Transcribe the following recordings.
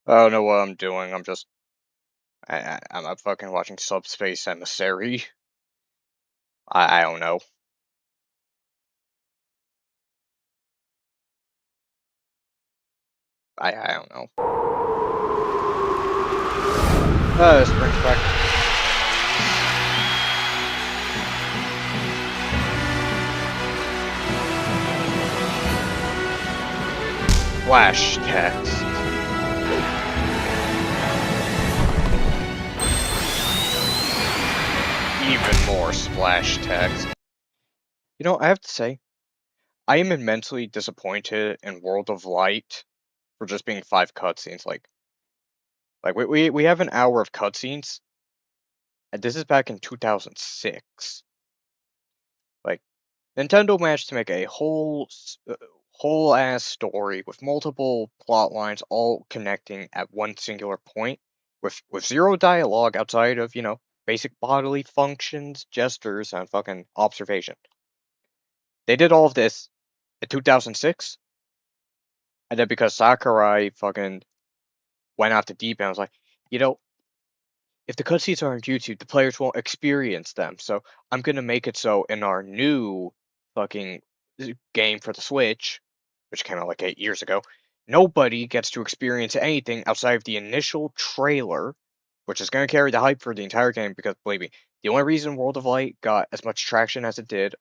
I don't know what I'm doing. I'm fucking watching Subspace Emissary. I don't know. I don't know. This brings back flash text. Even more splash text. You know, I have to say, I am immensely disappointed in World of Light for just being 5 cutscenes. Like we have an hour of cutscenes, and this is back in 2006. Like, Nintendo managed to make a whole ass story with multiple plot lines all connecting at one singular point with zero dialogue outside of, basic bodily functions, gestures, and fucking observation. They did all of this in 2006, and then because Sakurai fucking went out the deep end, I was like, you know, if the cutscenes are on YouTube, the players won't experience them. So I'm gonna make it so in our new fucking game for the Switch, which came out like 8 years ago, nobody gets to experience anything outside of the initial trailer, which is gonna carry the hype for the entire game. Because believe me, the only reason World of Light got as much traction as it did,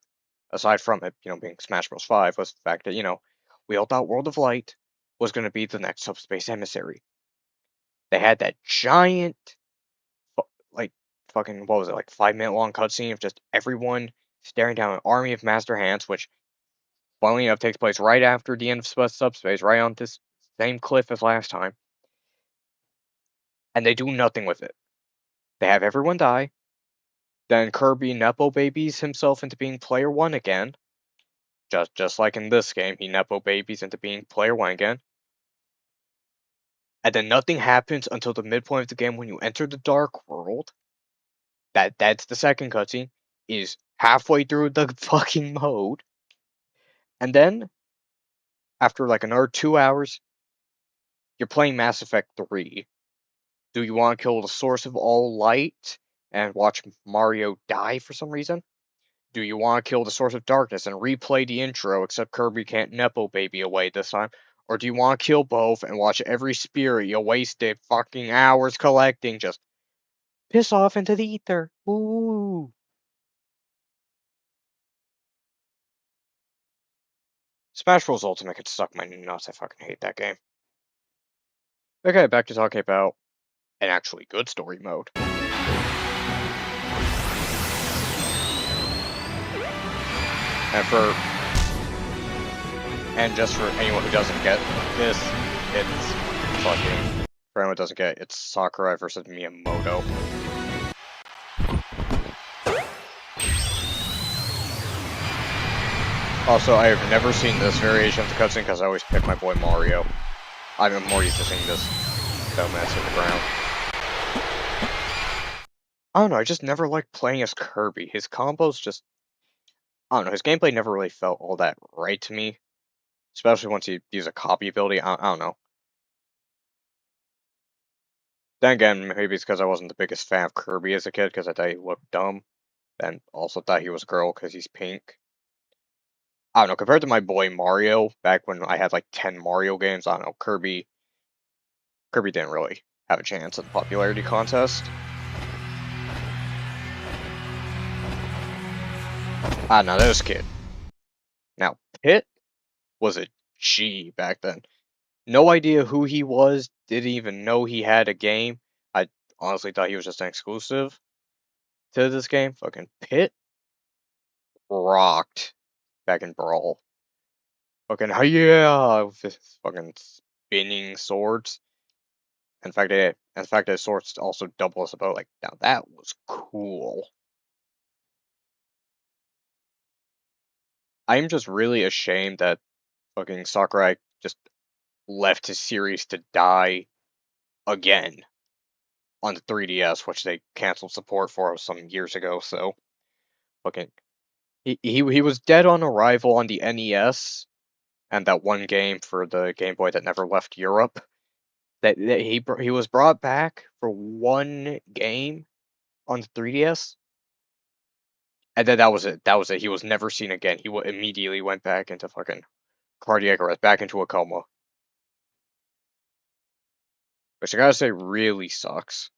aside from it, being Smash Bros. 5, was the fact that we all thought World of Light was gonna be the next Subspace Emissary. They had that giant like fucking what was it, like 5 minute long cutscene of just everyone staring down an army of Master Hands, which funnily enough takes place right after the end of Subspace, right on this same cliff as last time, and they do nothing with it. They have everyone die, then Kirby Nepo babies himself into being player one again, just like in this game, he Nepo babies into being player one again. And then nothing happens until the midpoint of the game when you enter the Dark World. That's the second cutscene. Is halfway through the fucking mode. And then after like another 2 hours, you're playing Mass Effect 3. Do you want to kill the source of all light and watch Mario die for some reason? Do you want to kill the source of darkness and replay the intro except Kirby can't Nepo baby away this time? Or do you want to kill both and watch every spirit you wasted fucking hours collecting just piss off into the ether? Ooh. Smash Bros. Ultimate could suck my nuts. I fucking hate that game. Okay, back to talking about an actually good story mode. And just for anyone who doesn't get this, it's fucking, for anyone who doesn't get it, it's Sakurai versus Miyamoto. Also, I have never seen this variation of the cutscene because I always pick my boy Mario. I'm more used to seeing this dumbass hit the ground. I don't know, I just never liked playing as Kirby. His combos just, I don't know, his gameplay never really felt all that right to me. Especially once you use a copy ability, I don't know. Then again, maybe it's because I wasn't the biggest fan of Kirby as a kid because I thought he looked dumb. And also thought he was a girl because he's pink. I don't know, compared to my boy Mario, back when I had like 10 Mario games, I don't know, Kirby didn't really have a chance at the popularity contest. Ah, now this kid. Now, Pit was a G back then. No idea who he was, didn't even know he had a game. I honestly thought he was just an exclusive to this game. Fucking Pit rocked back in Brawl. Fucking, yeah, with his fucking spinning swords. In fact, his swords also double as a bow. Like, now that was cool. I'm just really ashamed that fucking Sakurai just left his series to die again on the 3DS, which they canceled support for some years ago. So, fucking, he was dead on arrival on the NES and that one game for the Game Boy that never left Europe. that he was brought back for one game on the 3DS, and then that was it. That was it. He was never seen again. He immediately went back into fucking cardiac arrest, back into a coma, which I gotta say really sucks.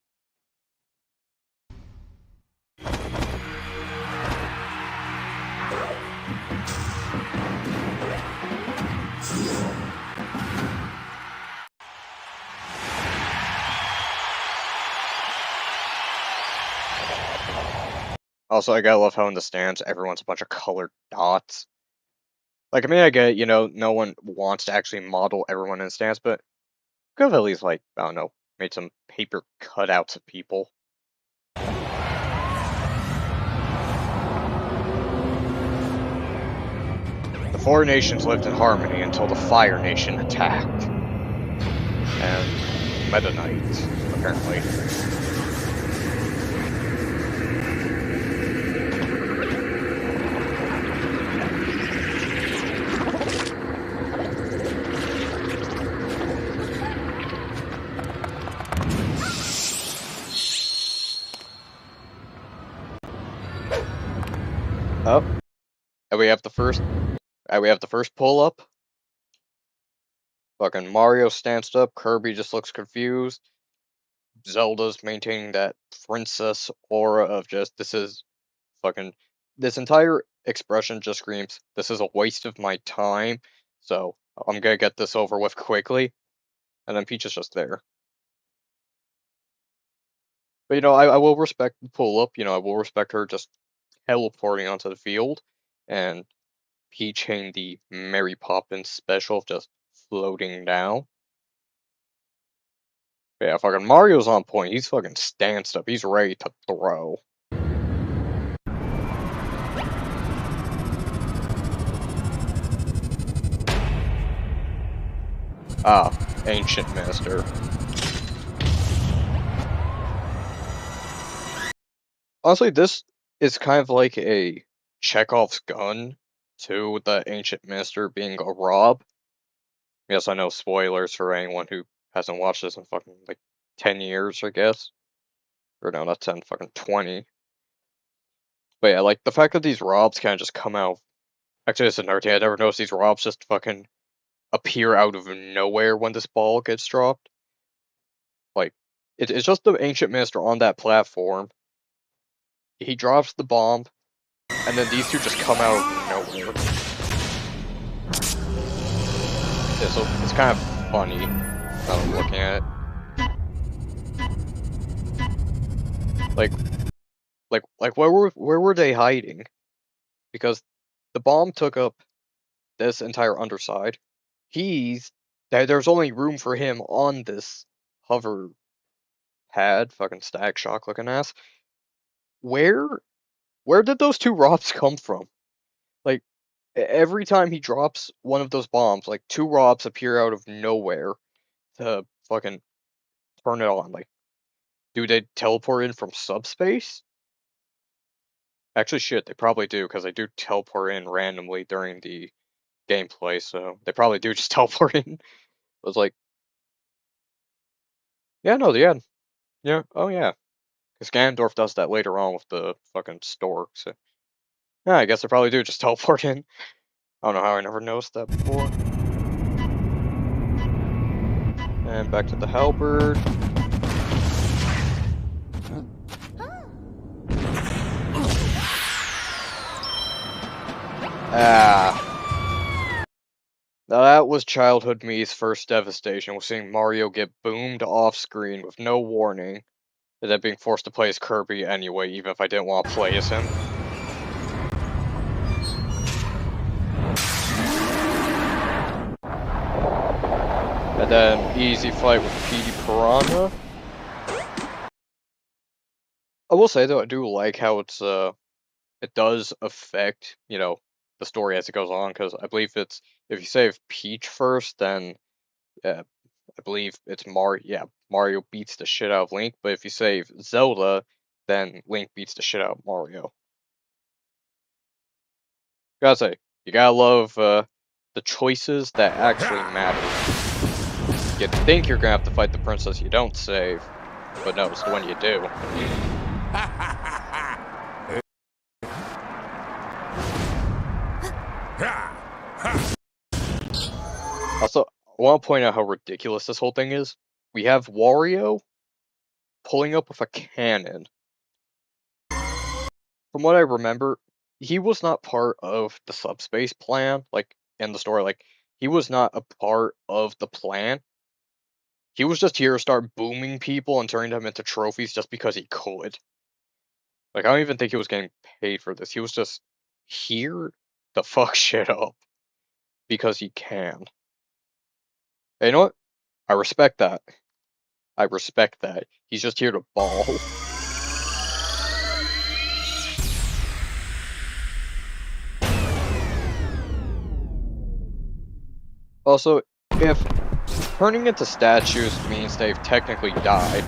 Also, I gotta love how in the stands everyone's a bunch of colored dots. Like, I mean, I get, no one wants to actually model everyone in the stands, but could have at least, like, I don't know, made some paper cutouts of people. The four nations lived in harmony until the Fire Nation attacked. And Meta Knight, apparently. Oh, and we have the first pull up. Fucking Mario stands up, Kirby just looks confused. Zelda's maintaining that princess aura of just, this entire expression just screams, this is a waste of my time, so I'm gonna get this over with quickly. And then Peach is just there. But I will respect the pull up, I will respect her just teleporting onto the field, and Peach hitting the Mary Poppins special, just floating down. Yeah, fucking Mario's on point. He's fucking stanced up. He's ready to throw. Ah, Ancient Master. Honestly, this is kind of like a Chekhov's gun to the Ancient Master being a Rob. Yes, I know, spoilers for anyone who hasn't watched this in fucking, like, 10 years, I guess. Or no, not 10, fucking 20. But yeah, like, the fact that these Robs kind of just come out. Actually, it's a nerd thing. I never noticed these Robs just fucking appear out of nowhere when this ball gets dropped. Like, it's just the Ancient Master on that platform. He drops the bomb, and then these two just come out of nowhere. Yeah, so it's kind of funny now I'm looking at it. Like where were they hiding? Because the bomb took up this entire underside. There's only room for him on this hover pad, fucking Static Shock looking ass. Where did those two Robs come from? Like, every time he drops one of those bombs, like, two Robs appear out of nowhere to fucking turn it on. Like, do they teleport in from subspace? Actually, shit, they probably do, because they do teleport in randomly during the gameplay, so they probably do just teleport in. It was like, yeah, no, yeah, yeah, oh yeah. Because Ganondorf does that later on with the fucking stork, so yeah, I guess they probably do just teleport in. I don't know how I never noticed that before. And back to the halberd. Ah. Now that was childhood me's first devastation, was seeing Mario get boomed off screen with no warning, and then being forced to play as Kirby anyway, even if I didn't want to play as him. And then easy fight with Petey Piranha. I will say though, I do like how it does affect, the story as it goes on, because I believe it's, if you save Peach first, then I believe it's Mario. Yeah, Mario beats the shit out of Link. But if you save Zelda, then Link beats the shit out of Mario. Gotta say, you gotta love the choices that actually matter. You think you're gonna have to fight the princess you don't save, but no, it's the one you do. Also, I want to point out how ridiculous this whole thing is. We have Wario pulling up with a cannon. From what I remember, he was not part of the subspace plan, like, in the story. Like, he was not a part of the plan. He was just here to start booming people and turning them into trophies just because he could. Like, I don't even think he was getting paid for this. He was just here to fuck shit up because he can. And you know what? I respect that. I respect that. He's just here to ball. Also, if turning into statues means they've technically died,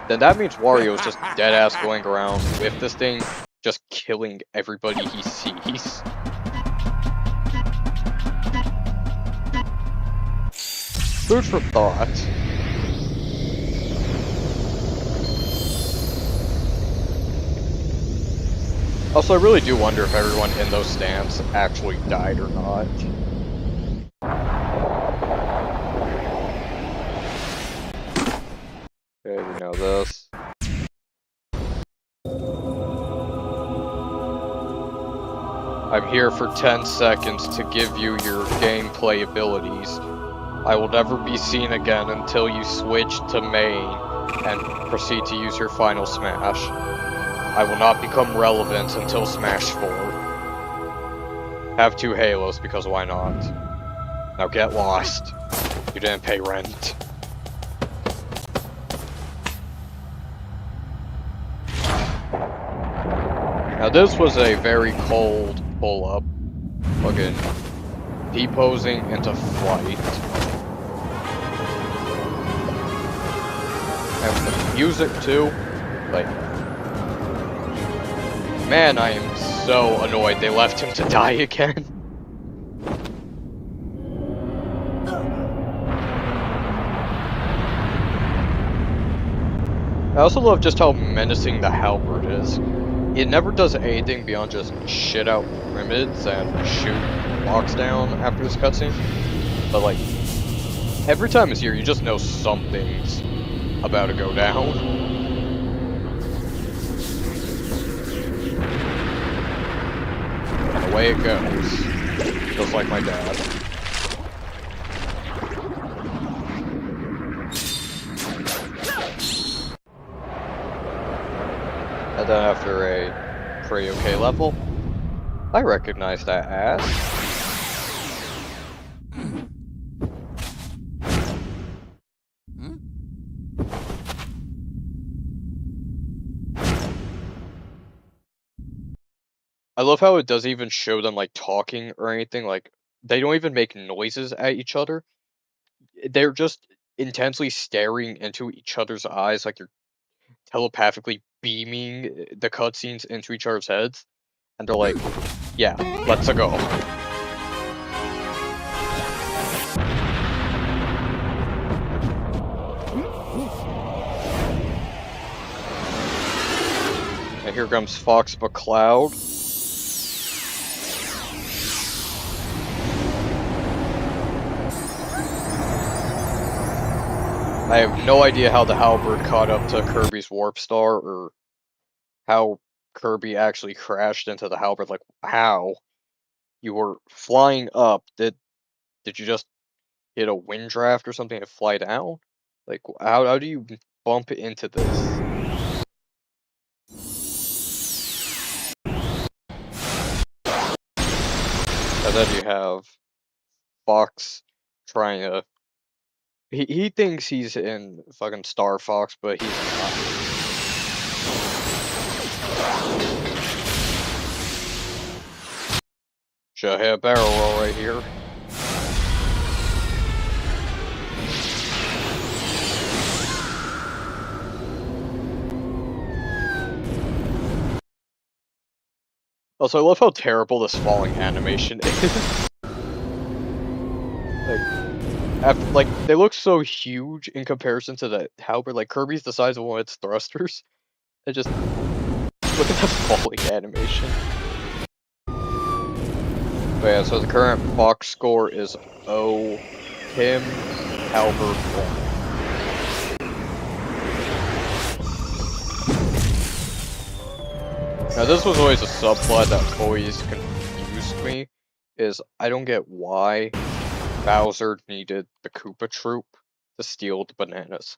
then that means Wario is just dead-ass going around with this thing, just killing everybody he sees. Food for thought. Also, I really do wonder if everyone in those stands actually died or not. Okay, we know this. I'm here for 10 seconds to give you your gameplay abilities. I will never be seen again until you switch to main and proceed to use your final smash. I will not become relevant until Smash 4. Have 2 Halos because why not? Now get lost. You didn't pay rent. Now this was a very cold pull-up. Fucking deposing into flight. And the music too. Like, man, I am so annoyed they left him to die again. I also love just how menacing the halberd is. It never does anything beyond just shit out pyramids and shoot blocks down after this cutscene. But like, every time it's here, you just know something's about to go down. And away it goes. Just like my dad. And then after a pretty okay level, I recognize that ass. I love how it doesn't even show them like talking or anything. Like, they don't even make noises at each other. They're just intensely staring into each other's eyes like you're telepathically beaming the cutscenes into each other's heads, and they're like, yeah, let's go. And here comes Fox McCloud. I have no idea how the halberd caught up to Kirby's Warp Star, or how Kirby actually crashed into the halberd. Like, how? You were flying up. Did you just hit a wind draft or something to fly down? Like, how do you bump into this? And then you have Fox trying to... He thinks he's in fucking Star Fox, but he's not. Should hit a barrel roll right here. Also, I love how terrible this falling animation is. Like, after, like, they look so huge in comparison to the halberd. Like, Kirby's the size of one of its thrusters. It just look at the falling animation. But yeah, so the current box score is 0, Tim, Halberd 1. Now this was always a subplot that always confused me, is I don't get why Bowser needed the Koopa Troop to steal the bananas.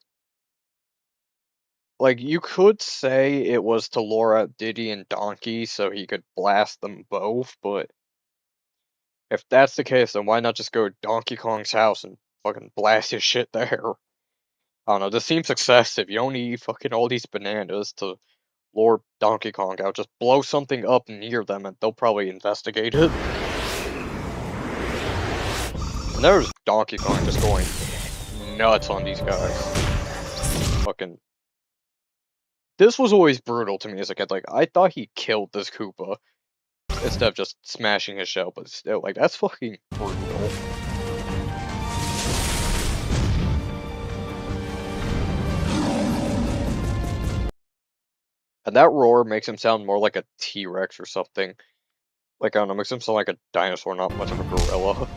Like, you could say it was to lure out Diddy and Donkey so he could blast them both, but if that's the case, then why not just go to Donkey Kong's house and fucking blast his shit there? I don't know, this seems excessive. You don't need fucking all these bananas to lure Donkey Kong out. Just blow something up near them and they'll probably investigate it. And there's Donkey Kong just going nuts on these guys. Fucking. This was always brutal to me as a kid. Like, I thought he killed this Koopa instead of just smashing his shell, but still, like, that's fucking brutal. And that roar makes him sound more like a T-Rex or something. Like, I don't know, makes him sound like a dinosaur, not much of a gorilla.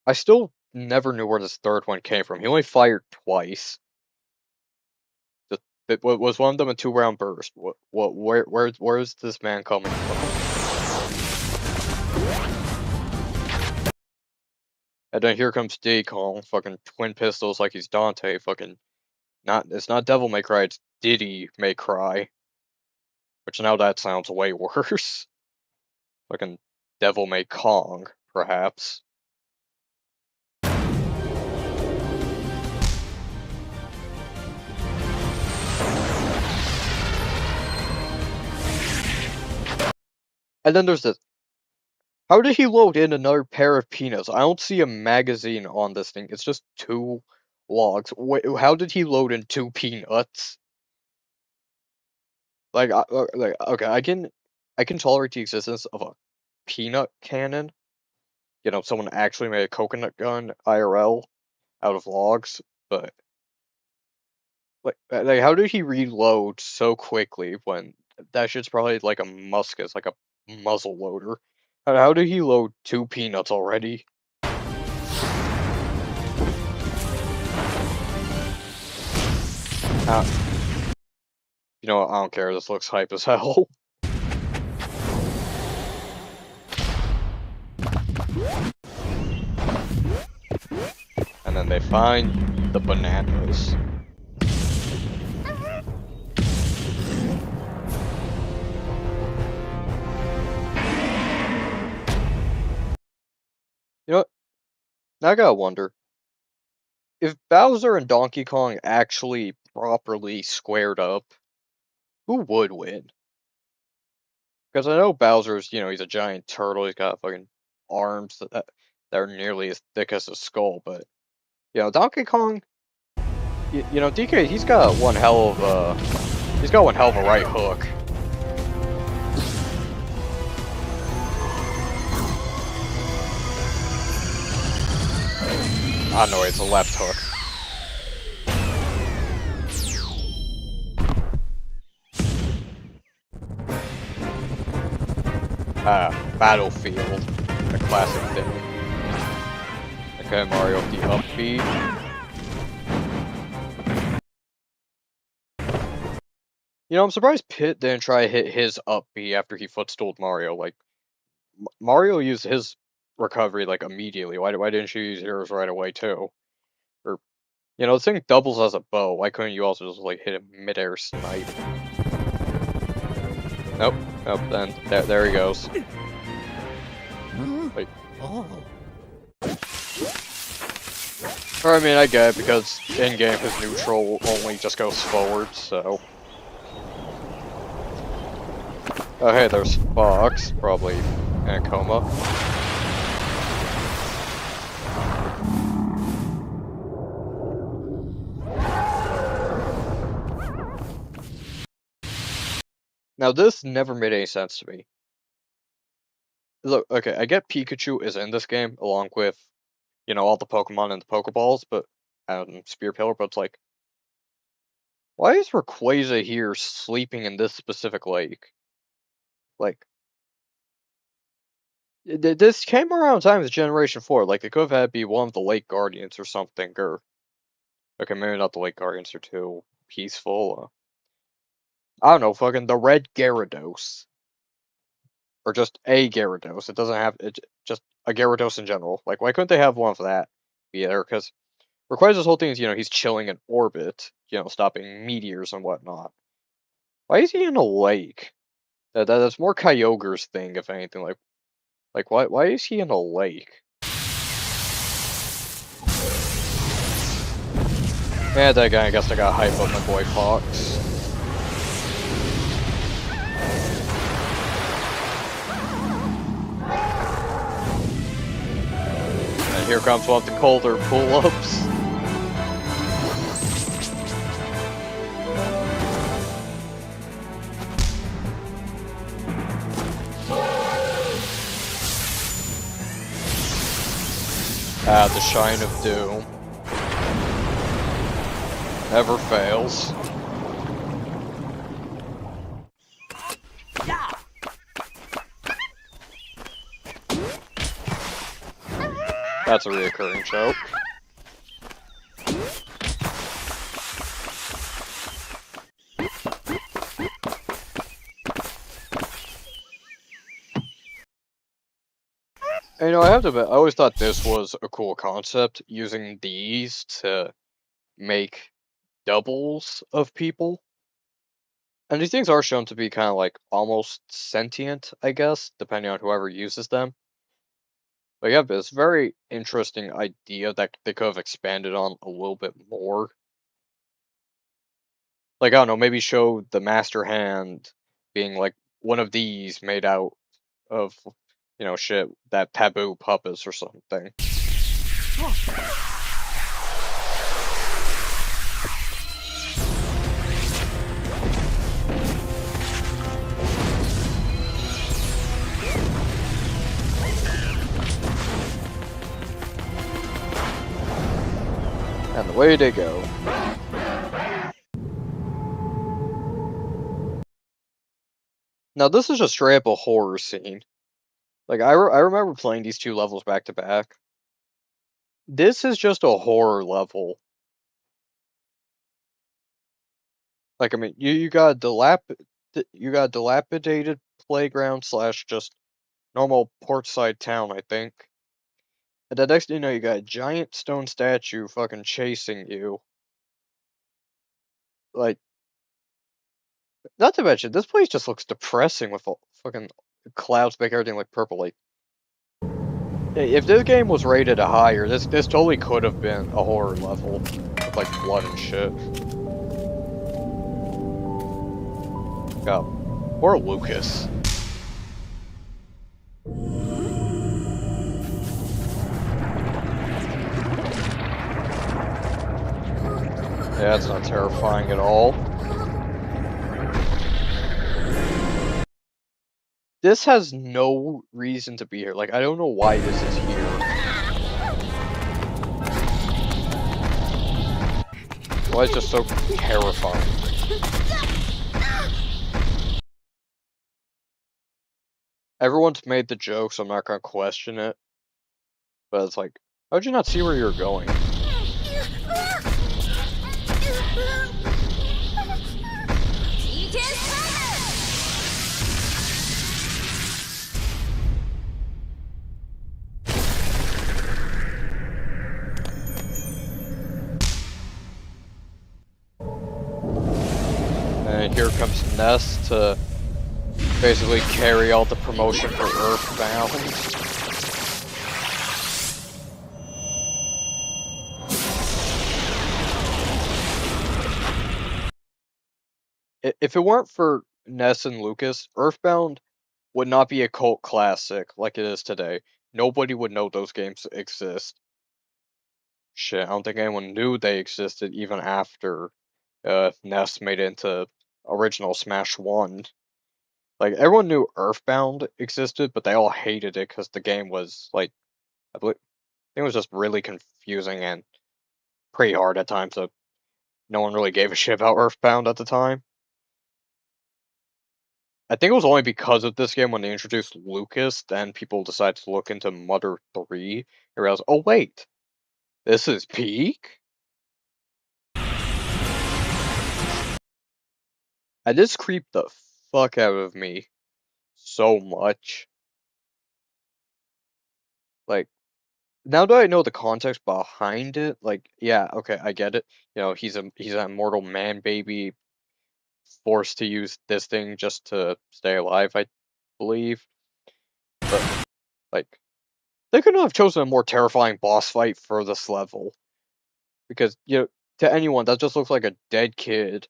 I still never knew where this third one came from. He only fired twice. Was one of them a 2-round burst? Where's this man coming from? And then here comes Diddy Kong, fucking twin pistols like he's Dante, fucking it's not Devil May Cry, it's Diddy May Cry. Which now that sounds way worse. Fucking Devil May Kong, perhaps. And then there's this. How did he load in another pair of peanuts? I don't see a magazine on this thing. It's just 2 logs. Wait, how did he load in 2 peanuts? Like, okay, I can tolerate the existence of a peanut cannon. You know, someone actually made a coconut gun IRL out of logs, but like how did he reload so quickly when that shit's probably like a musket, it's like a muzzle loader? How did he load 2 peanuts already? You know what, I don't care, this looks hype as hell. And then they find the bananas. You know what? Now I gotta wonder. If Bowser and Donkey Kong actually properly squared up, who would win? Because I know Bowser's, you know, he's a giant turtle, he's got fucking arms that are nearly as thick as a skull, but, you know, Donkey Kong, you know, DK, he's got one hell of a right hook. I know it's a left hook. Battlefield, a classic thing. Okay, Mario with the upbeat. You know, I'm surprised Pit didn't try to hit his up B after he footstooled Mario. Like, Mario used his recovery, like, immediately. Why didn't you use yours right away, too? Or, you know, this thing doubles as a bow. Why couldn't you also just, like, hit a mid-air snipe? Nope. Nope, then. There he goes. Wait. Or, I mean, I get it, because in-game his neutral only just goes forward, so... Oh, hey, there's Fox, probably in a coma. Now this never made any sense to me. Look, okay, I get Pikachu is in this game along with, you know, all the Pokemon and the Pokeballs, but Spear Pillar, but it's like, why is Rayquaza here sleeping in this specific lake? Like, this came around time with Generation 4. Like, it could have had be one of the Lake Guardians or something, or okay, maybe not the Lake Guardians are too peaceful. I don't know, fucking the Red Gyarados. Or just a Gyarados. It doesn't have it, just a Gyarados in general. Like, why couldn't they have one of that be there? Because Rayquaza's whole thing is, you know, he's chilling in orbit, you know, stopping meteors and whatnot. Why is he in a lake? That's more Kyogre's thing, if anything. Like why is he in a lake? Yeah, that guy. I guess I got hype up my boy Fox. And here comes one of the colder pull-ups. Ah, the Shine of Doom. Never fails. That's a reoccurring joke. And, you know, I have to admit, I always thought this was a cool concept, using these to make doubles of people. And these things are shown to be kind of like almost sentient, I guess, depending on whoever uses them. But yeah, but it's a very interesting idea that they could have expanded on a little bit more. Like, I don't know, maybe show the Master Hand being like one of these made out of, you know, shit, that taboo puppets or something. And away they go. Now, this is just straight up a horror scene. Like, I remember playing these two levels back to back. This is just a horror level. Like, I mean, you got you got a dilapidated playground slash just normal portside town, I think. And the next thing you know, you got a giant stone statue fucking chasing you. Like, not to mention, this place just looks depressing with fucking clouds make everything look purple. Like, if this game was rated a higher, this totally could have been a horror level with like blood and shit. God, poor Lucas. Yeah, it's not terrifying at all. This has no reason to be here. Like, I don't know why this is here. Why is it just so terrifying? Everyone's made the joke, so I'm not gonna question it. But it's like, how'd you not see where you're going? And here comes Ness to basically carry all the promotion for Earthbound. If it weren't for Ness and Lucas, Earthbound would not be a cult classic like it is today. Nobody would know those games exist. Shit, I don't think anyone knew they existed even after Ness made it into original Smash 1. Like, everyone knew Earthbound existed, but they all hated it because the game was, like, I believe, it was just really confusing and pretty hard at times, so no one really gave a shit about Earthbound at the time. I think it was only because of this game when they introduced Lucas, then people decided to look into Mother 3 and realized, oh wait, this is peak? And this creeped the fuck out of me so much. Like, now that I know the context behind it, like, yeah, okay, I get it. You know, he's an immortal man baby forced to use this thing just to stay alive, I believe. But like, they could not have chosen a more terrifying boss fight for this level. Because, you know, to anyone, that just looks like a dead kid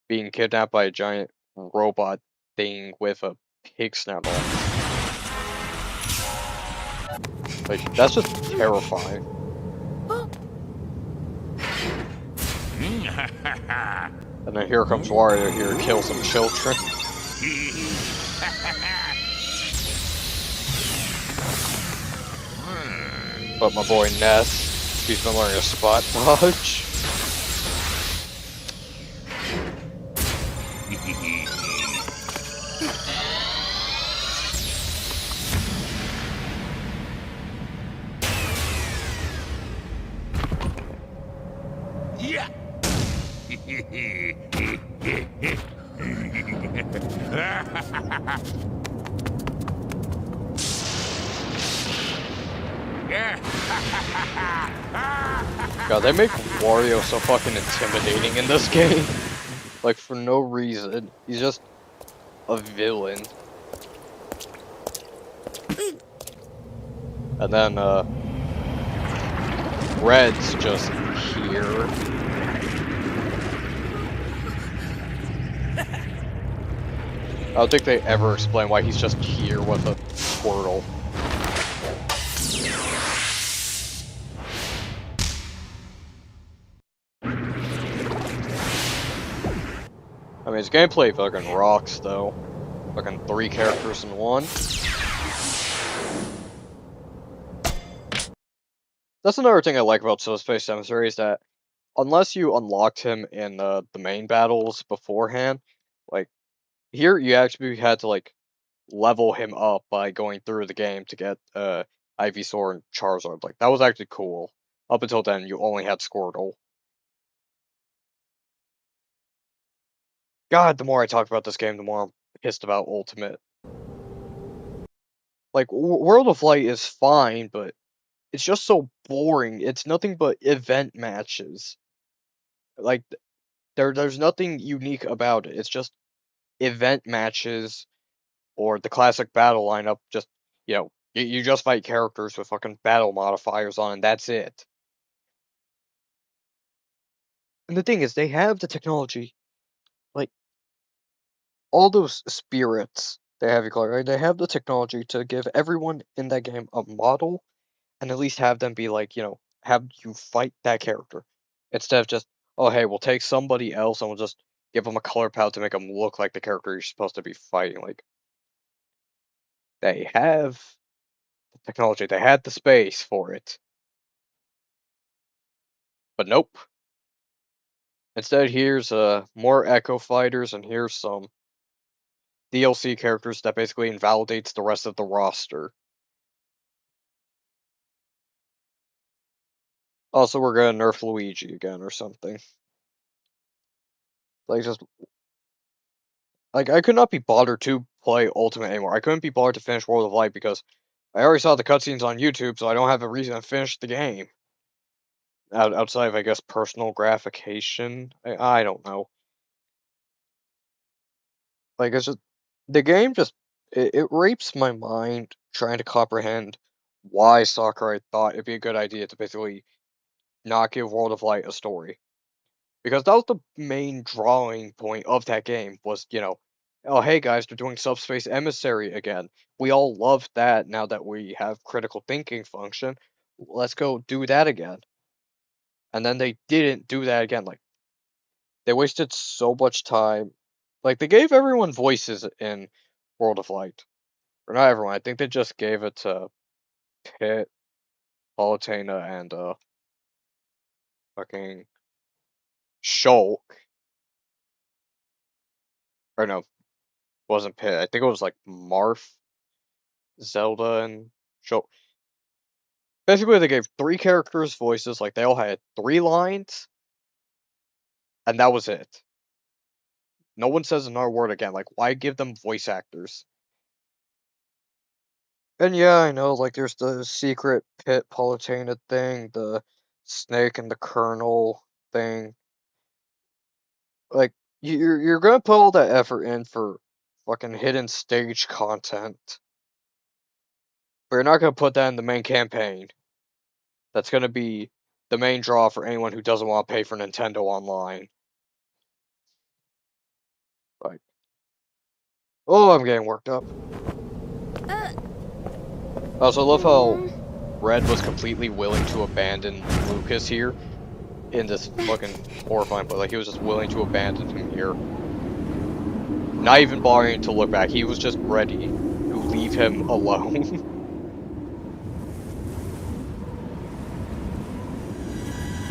being kidnapped by a giant robot thing with a pig snout on. Like, that's just terrifying. And then here comes Wario here to kill some children. But my boy Ness, he's been learning a spot dodge. Yeah. God, they make Wario so fucking intimidating in this game. Like, for no reason. He's just a villain. And then, Red's just here. I don't think they ever explain why he's just here with a Squirtle. I mean, his gameplay fucking rocks, though. Fucking 3 characters in one. That's another thing I like about Subspace Emissary is that unless you unlocked him in the main battles beforehand, like, here you actually had to, like, level him up by going through the game to get, Ivysaur and Charizard. Like, that was actually cool. Up until then, you only had Squirtle. God, the more I talk about this game, the more I'm pissed about Ultimate. Like, World of Light is fine, but it's just so boring. It's nothing but event matches. Like, there's nothing unique about it. It's just event matches or the classic battle lineup. Just, you know, you just fight characters with fucking battle modifiers on, and that's it. And the thing is, they have the technology, like all those spirits they have you call it, right? They have the technology to give everyone in that game a model and at least have them be like, you know, have you fight that character instead of just, oh, hey, we'll take somebody else and we'll just give them a color palette to make them look like the character you're supposed to be fighting. Like, they have the technology, they had the space for it, but nope. Instead, here's more Echo Fighters and here's some DLC characters that basically invalidates the rest of the roster. Also, we're gonna nerf Luigi again or something. Like, just like I could not be bothered to play Ultimate anymore. I couldn't be bothered to finish World of Light because I already saw the cutscenes on YouTube, so I don't have a reason to finish the game. Outside of, I guess, personal gratification. I don't know. Like, it's just the game just it rapes my mind trying to comprehend why Sakurai thought it'd be a good idea to basically not give World of Light a story. Because that was the main drawing point of that game was, you know, oh hey guys, they're doing Subspace Emissary again. We all love that now that we have critical thinking function. Let's go do that again. And then they didn't do that again. Like, they wasted so much time. Like, they gave everyone voices in World of Light. Or not everyone. I think they just gave it to Pit, Palutena, and fucking Shulk. Or no, wasn't Pit. I think it was like Marth, Zelda, and Shulk. Basically, they gave 3 characters voices, like they all had 3 lines, and that was it. No one says another word again. Like, why give them voice actors? And yeah, I know, like, there's the secret Pit Palutena thing, the Snake and the Colonel thing. Like, you're gonna put all that effort in for fucking hidden stage content, but you're not gonna put that in the main campaign. That's gonna be the main draw for anyone who doesn't want to pay for Nintendo Online. Like, oh, I'm getting worked up. I also love how Red was completely willing to abandon Lucas here in this fucking horrifying place. Like, he was just willing to abandon him here. Not even bothering to look back. He was just ready to leave him alone.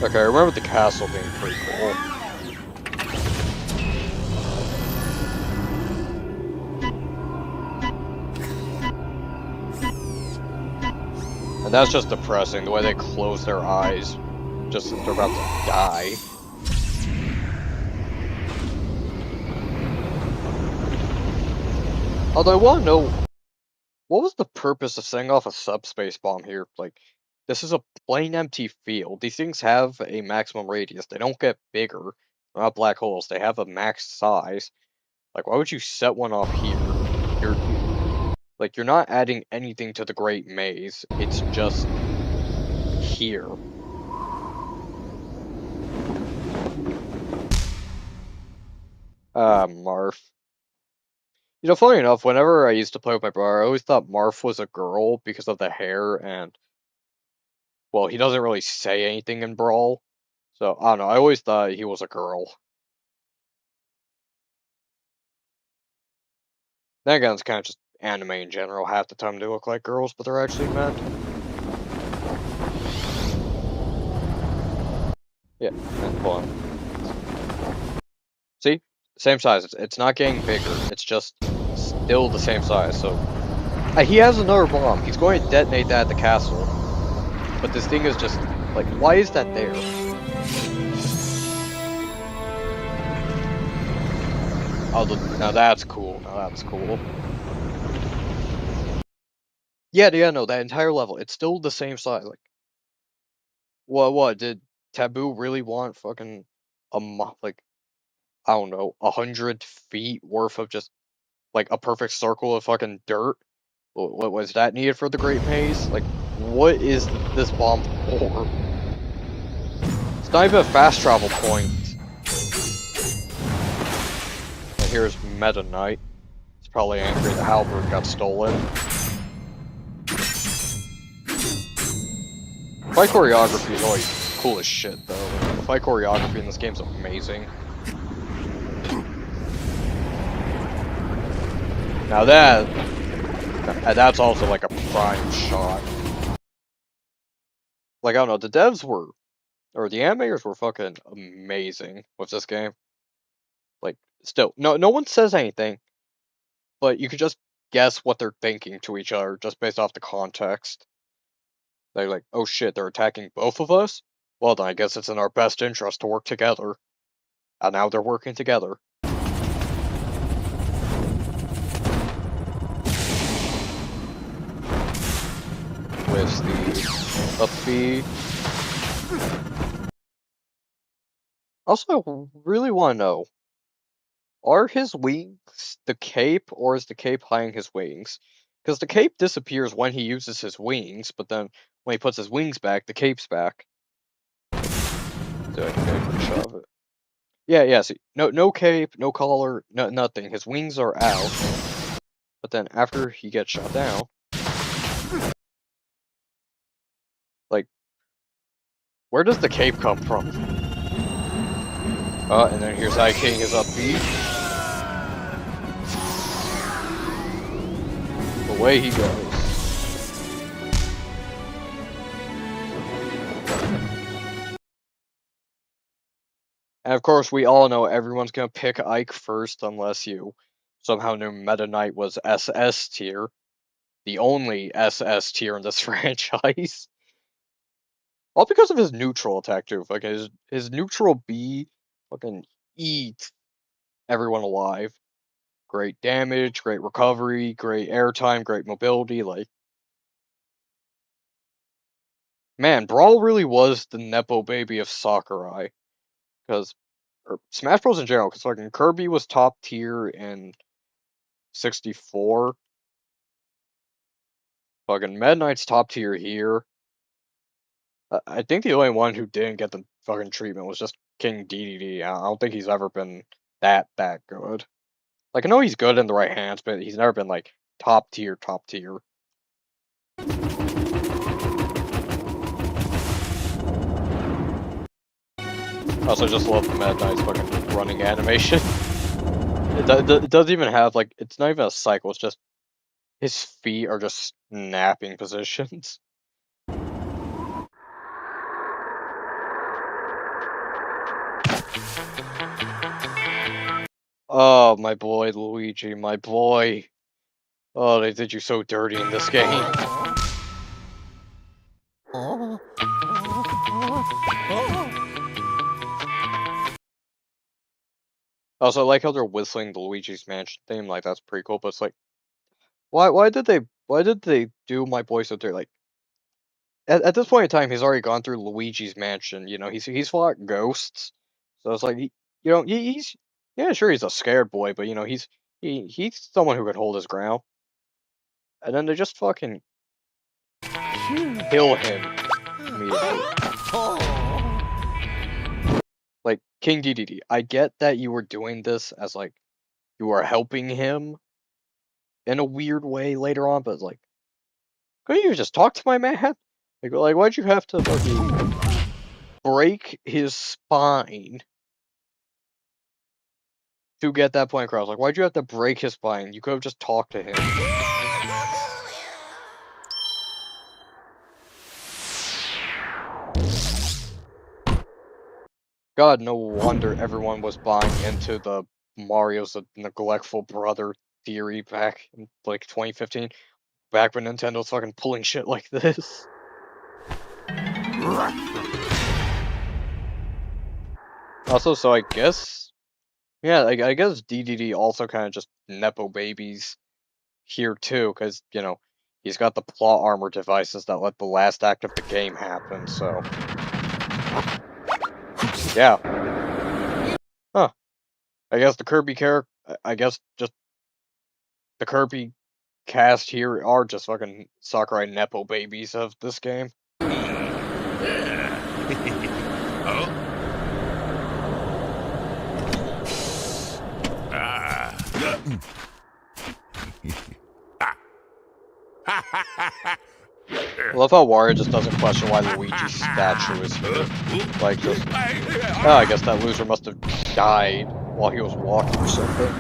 Okay, I remember the castle being pretty cool. And that's just depressing, the way they close their eyes just as they're about to die. Although I want to know, what was the purpose of setting off a subspace bomb here? Like, this is a plain empty field. These things have a maximum radius. They don't get bigger. They're not black holes. They have a max size. Like, why would you set one off here? You're not adding anything to the Great Maze. It's just here. Marth. You know, funny enough, whenever I used to play with my brother, I always thought Marth was a girl because of the hair and, well, he doesn't really say anything in Brawl. So, I don't know, I always thought he was a girl. Then again, it's kind of just anime in general. Half the time they look like girls, but they're actually men. Yeah, hold on. See? Same size. It's not getting bigger. It's just still the same size. So, he has another bomb. He's going to detonate that at the castle. But this thing is just, like, why is that there? Oh, now that's cool. Now that's cool. Yeah, no, that entire level, it's still the same size. Like, what? Did Taboo really want fucking like, I don't know, 100 feet worth of just like a perfect circle of fucking dirt? What was that needed for the Great Maze? Like, what is this bomb for? It's not even a fast travel point. And here's Meta Knight. He's probably angry the halberd got stolen. Fight choreography is always cool as shit, though. The fight choreography in this game's amazing. Now that's also like a prime shot. Like, I don't know, the devs were, or the animators were fucking amazing with this game. Like, still, no one says anything, but you could just guess what they're thinking to each other just based off the context. They're like, oh shit, they're attacking both of us? Well then, I guess it's in our best interest to work together. And now they're working together. With the up B. Also, I really want to know, are his wings the cape, or is the cape hiding his wings? Because the cape disappears when he uses his wings, but then when he puts his wings back, the cape's back. So I can shove it. Yeah, see, no cape, no collar, nothing. His wings are out. But then after he gets shot down, like, where does the cape come from? And then here's I King is up B. away he goes. And of course, we all know everyone's gonna pick Ike first unless you somehow knew Meta Knight was SS tier. The only SS tier in this franchise. All because of his neutral attack too. Fucking his neutral B fucking eats everyone alive. Great damage, great recovery, great airtime, great mobility, like man, Brawl really was the Nepo baby of Sakurai. Because or Smash Bros in general, because fucking Kirby was top tier in 64. Fucking Meta Knight's top tier here. I think the only one who didn't get the fucking treatment was just King DDD. I don't think he's ever been that good. Like I know he's good in the right hands, but he's never been like top tier, top tier. I also just love the Meta Knight's fucking running animation. It doesn't even have like it's not even a cycle. It's just his feet are just snapping positions. Oh, my boy Luigi, my boy. Oh, they did you so dirty in this game. Also, I like how they're whistling the Luigi's Mansion theme. Like that's pretty cool. But it's like, why did they do my boy so dirty? Like at this point in time, he's already gone through Luigi's Mansion. You know, he's fought ghosts. So it's like he's yeah, sure he's a scared boy, but you know he's someone who can hold his ground. And then they just fucking kill him immediately. Like King DDD, I get that you were doing this as like you were helping him in a weird way later on, but like, couldn't you just talk to my man? Like why'd you have to fucking break his spine to get that point across? Like, why'd you have to break his spine? You could have just talked to him. God, no wonder everyone was buying into the Mario's a neglectful brother theory back in like 2015, back when Nintendo was fucking pulling shit like this. Also, so I guess, yeah, I guess DDD also kind of just nepo babies here too, because you know he's got the plot armor devices that let the last act of the game happen. So, yeah, huh? I guess the Kirby character, I guess just the Kirby cast here are just fucking Sakurai nepo babies of this game. Oh? Ah. I love how Wario just doesn't question why Luigi's statue is here. Like, just, oh, I guess that loser must have died while he was walking or something.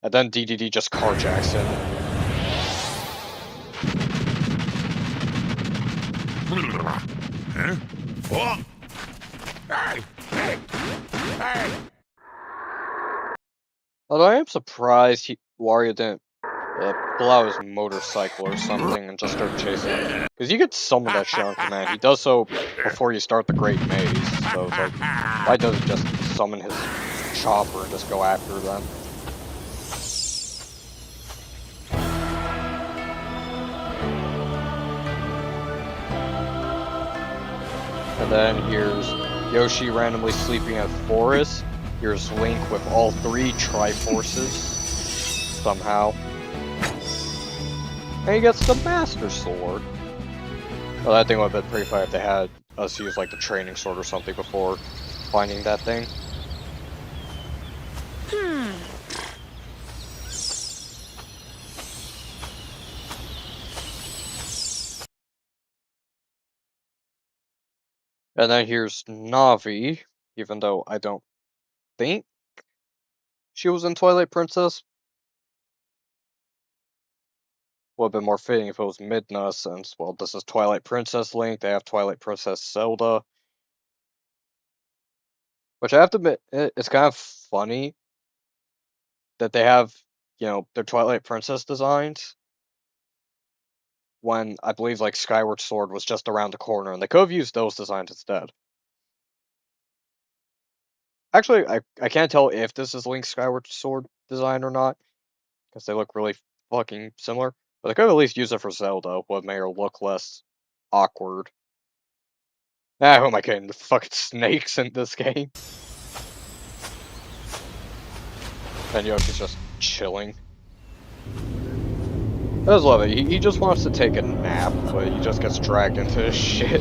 And then DDD just carjacks him. Huh? Oh. Hey, hey, hey. Although I am surprised Wario didn't pull out his motorcycle or something and just start chasing him. Because you could summon that shit on command. He does so before you start the Great Maze. So it's like, why doesn't he just summon his chopper and just go after them? And then here's Yoshi randomly sleeping at Forest. Here's Link with all three Triforces. Somehow. And he gets the Master Sword. Well, that thing would have been pretty funny if they had us use like the training sword or something before finding that thing. And then here's Navi, even though I don't think she was in Twilight Princess. would have been more fitting if it was Midna, since, well, this is Twilight Princess Link, they have Twilight Princess Zelda. Which I have to admit, it's kind of funny that they have, their Twilight Princess designs when I believe, like, Skyward Sword was just around the corner, and they could have used those designs instead. Actually, I can't tell if this is Link's Skyward Sword design or not, because they look really fucking similar. But they could at least use it for Zelda, would make her look less awkward. Ah, who am I kidding? The fucking snakes in this game. And Yoshi's just chilling. I just love it. He just wants to take a nap, but he just gets dragged into this shit.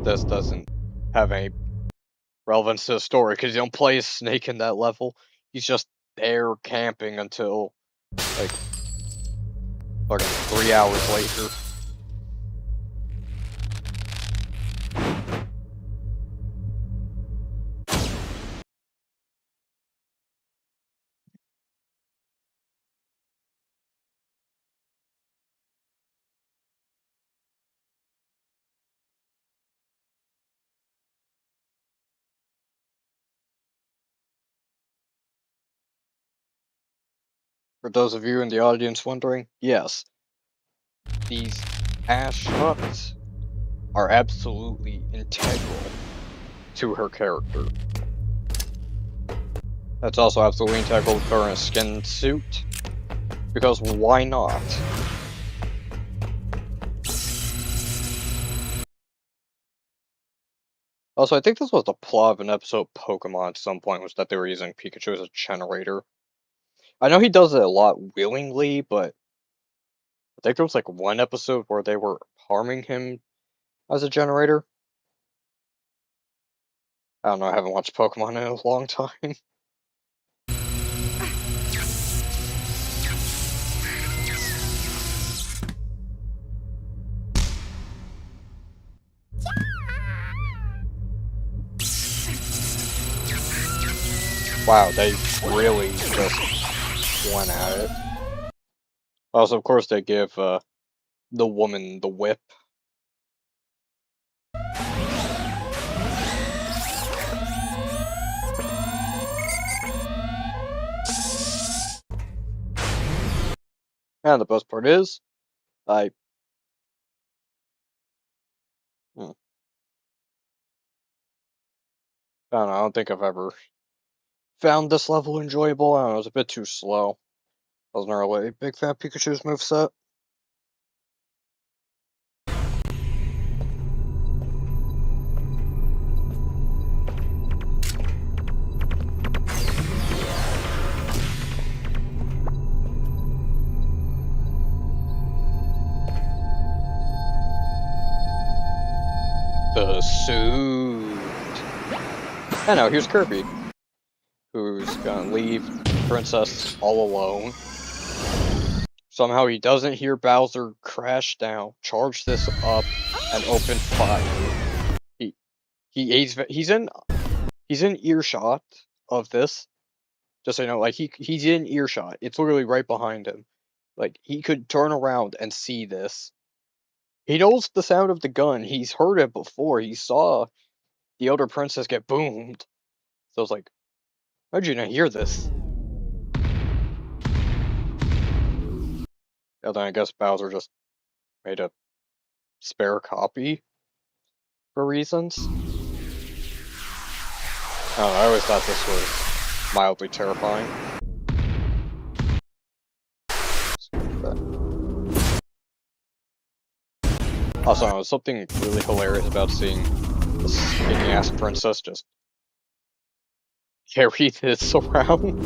This doesn't have any relevance to the story, because you don't play as Snake in that level. He's just there camping until, like, fucking 3 hours later. For those of you in the audience wondering, yes, these ass shots are absolutely integral to her character. That's also absolutely integral to her in a skin suit, because why not? Also, I think this was the plot of an episode of Pokemon at some point, was that they were using Pikachu as a generator. I know he does it a lot willingly, but I think there was like one episode where they were harming him as a generator. I don't know, I haven't watched Pokemon in a long time. Wow, they really just went at it. Also, of course, they give the woman the whip. And the best part is, I... Hmm, I don't know, I don't think I've ever found this level enjoyable. I don't know, it was a bit too slow. I wasn't really a big fan of Pikachu's moveset. The suit. I know, here's Kirby, who's gonna leave Princess all alone. Somehow he doesn't hear Bowser crash down, charge this up, and open fire. He's in earshot of this. Just so you know, like he's in earshot. It's literally right behind him. Like he could turn around and see this. He knows the sound of the gun. He's heard it before. He saw the elder princess get boomed. So I was like, how'd you not hear this? Yeah, then I guess Bowser just made a spare copy for reasons. I don't know, I always thought this was mildly terrifying. Also, there was something really hilarious about seeing this skinny ass princess just carry this around.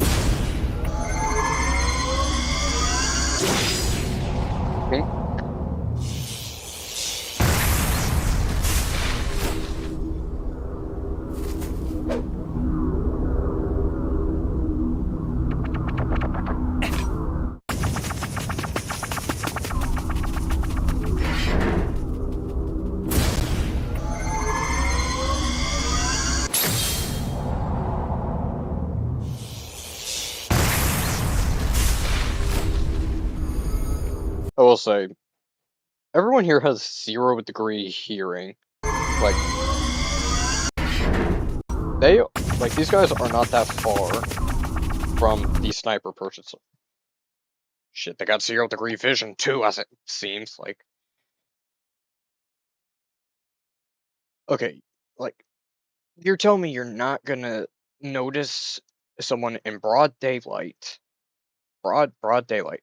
will say, everyone here has 0-degree hearing. Like, these guys are not that far from the sniper person. So, shit, they got 0-degree vision too, as it seems. Like, okay, like, you're telling me you're not gonna notice someone in broad daylight, broad daylight,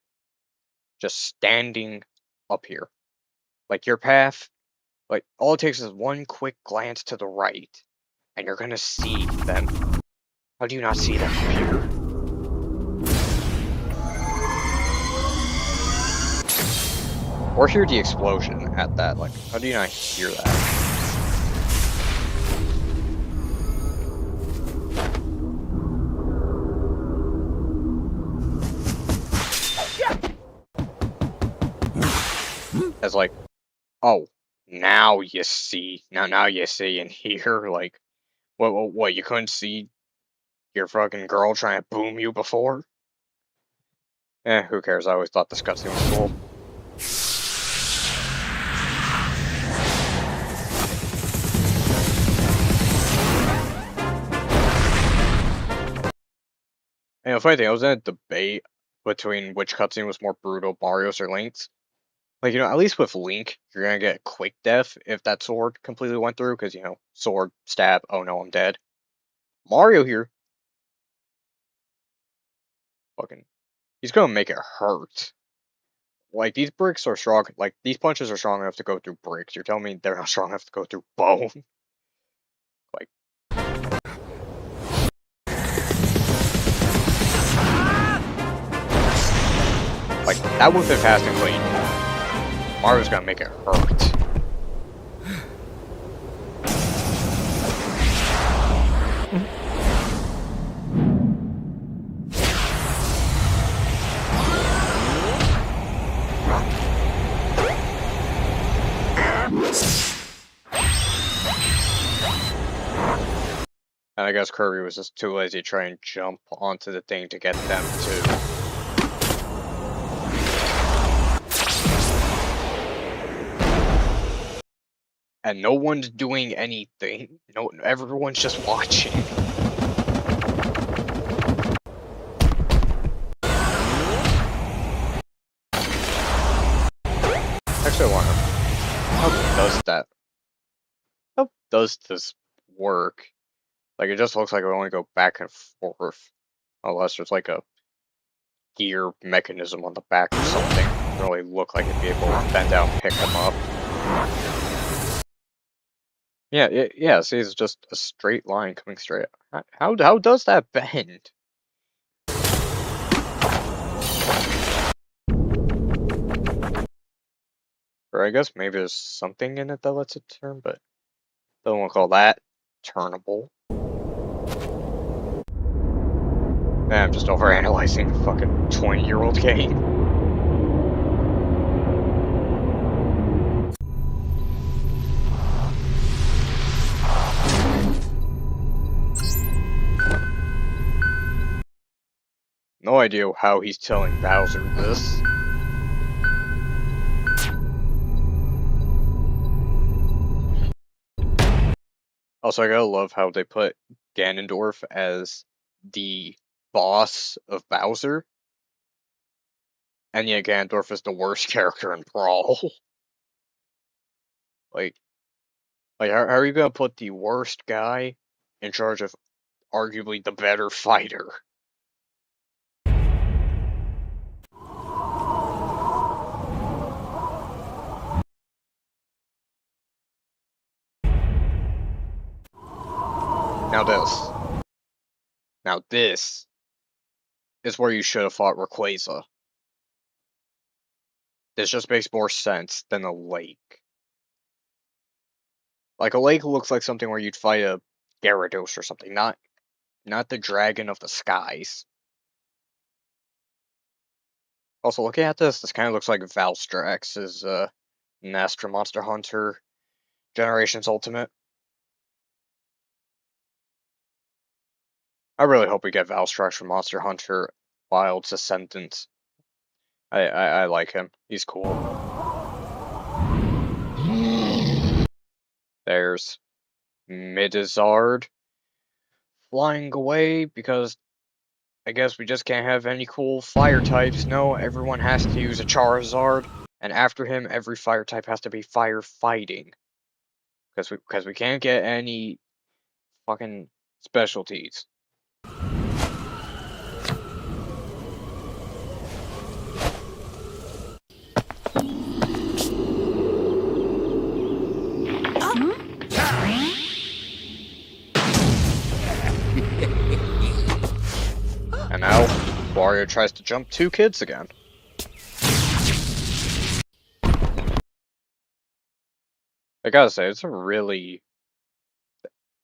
just standing up here. Like, your path, like, all it takes is one quick glance to the right, and you're gonna see them. How do you not see them up here? Or hear the explosion at that, like, how do you not hear that? As like, oh, now you see, now you see and hear, like, what, you couldn't see your fucking girl trying to boom you before? Who cares, I always thought this cutscene was cool. And the funny thing, I was in a debate between which cutscene was more brutal, Mario's or Link's. Like, at least with Link, you're gonna get a quick death if that sword completely went through, because, sword, stab, oh no, I'm dead. Mario here, fucking, he's gonna make it hurt. Like, these bricks are strong, like, these punches are strong enough to go through bricks. You're telling me they're not strong enough to go through bone? Like, that would fit fast and clean. Mario's gonna make it hurt. And I guess Kirby was just too lazy to try and jump onto the thing to get them too. And no one's doing anything. No, everyone's just watching. Actually, I wonder, how does that? How does this work? Like, it just looks like it would only go back and forth, unless there's like a gear mechanism on the back or something. It doesn't really look like it'd be able to bend down and pick them up. Yeah. See, it's just a straight line coming straight. How does that bend? Or I guess maybe there's something in it that lets it turn, but don't want to call that turnable. I'm just overanalyzing a fucking 20-year-old game. No idea how he's telling Bowser this. Also, I gotta love how they put Ganondorf as the boss of Bowser. And yet Ganondorf is the worst character in Brawl. Like, how are you gonna put the worst guy in charge of arguably the better fighter? Now this is where you should have fought Rayquaza. This just makes more sense than a lake. Like, a lake looks like something where you'd fight a Gyarados or something, not the dragon of the skies. Also, looking at this kind of looks like Valstrax's Nestra Monster Hunter Generations Ultimate. I really hope we get Valstrax from Monster Hunter Wild's Ascendant. I like him. He's cool. There's Midizard flying away because I guess we just can't have any cool fire types. No, everyone has to use a Charizard, and after him, every fire type has to be firefighting. Because we can't get any fucking specialties. And now, Wario tries to jump 2 kids again. I gotta say, it's a really...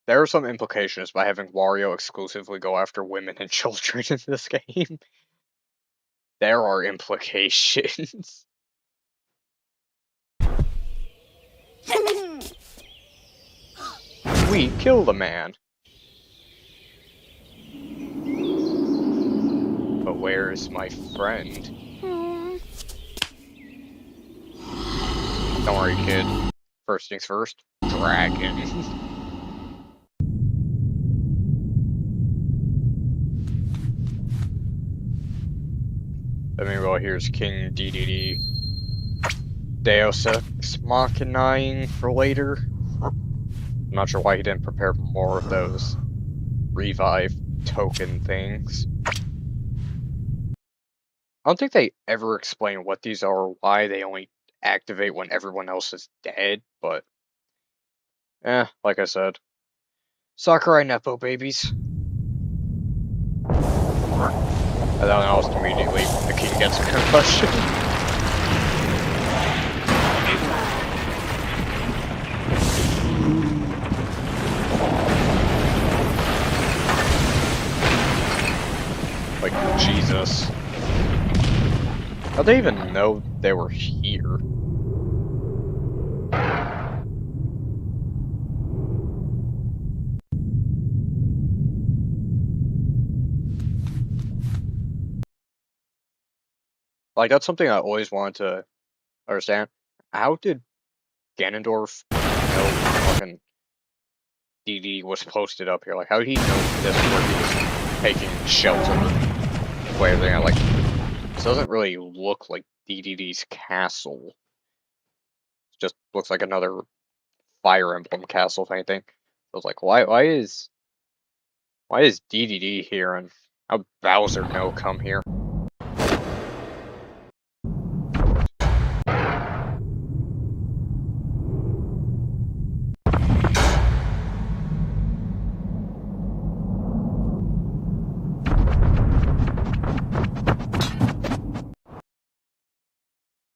There are some implications by having Wario exclusively go after women and children in this game. There are implications. We kill the man. But where's my friend? Don't worry, kid. First things first, dragon. Meanwhile, here's King DDD. Deus Ex Machinaing for later. I'm not sure why he didn't prepare more of those revive token things. I don't think they ever explain what these are or why they only activate when everyone else is dead, but like I said. Sakurai Nepo babies. And then almost immediately the king gets a concussion. Like, Jesus. How'd they even know they were here? Like, that's something I always wanted to understand. How did Ganondorf know fucking DD was posted up here? Like, how did he know this where he was taking shelter? Where they're like, this doesn't really look like DDD's castle. It just looks like another Fire Emblem castle, if anything. I was like, why is DDD here and how Bowser no come here?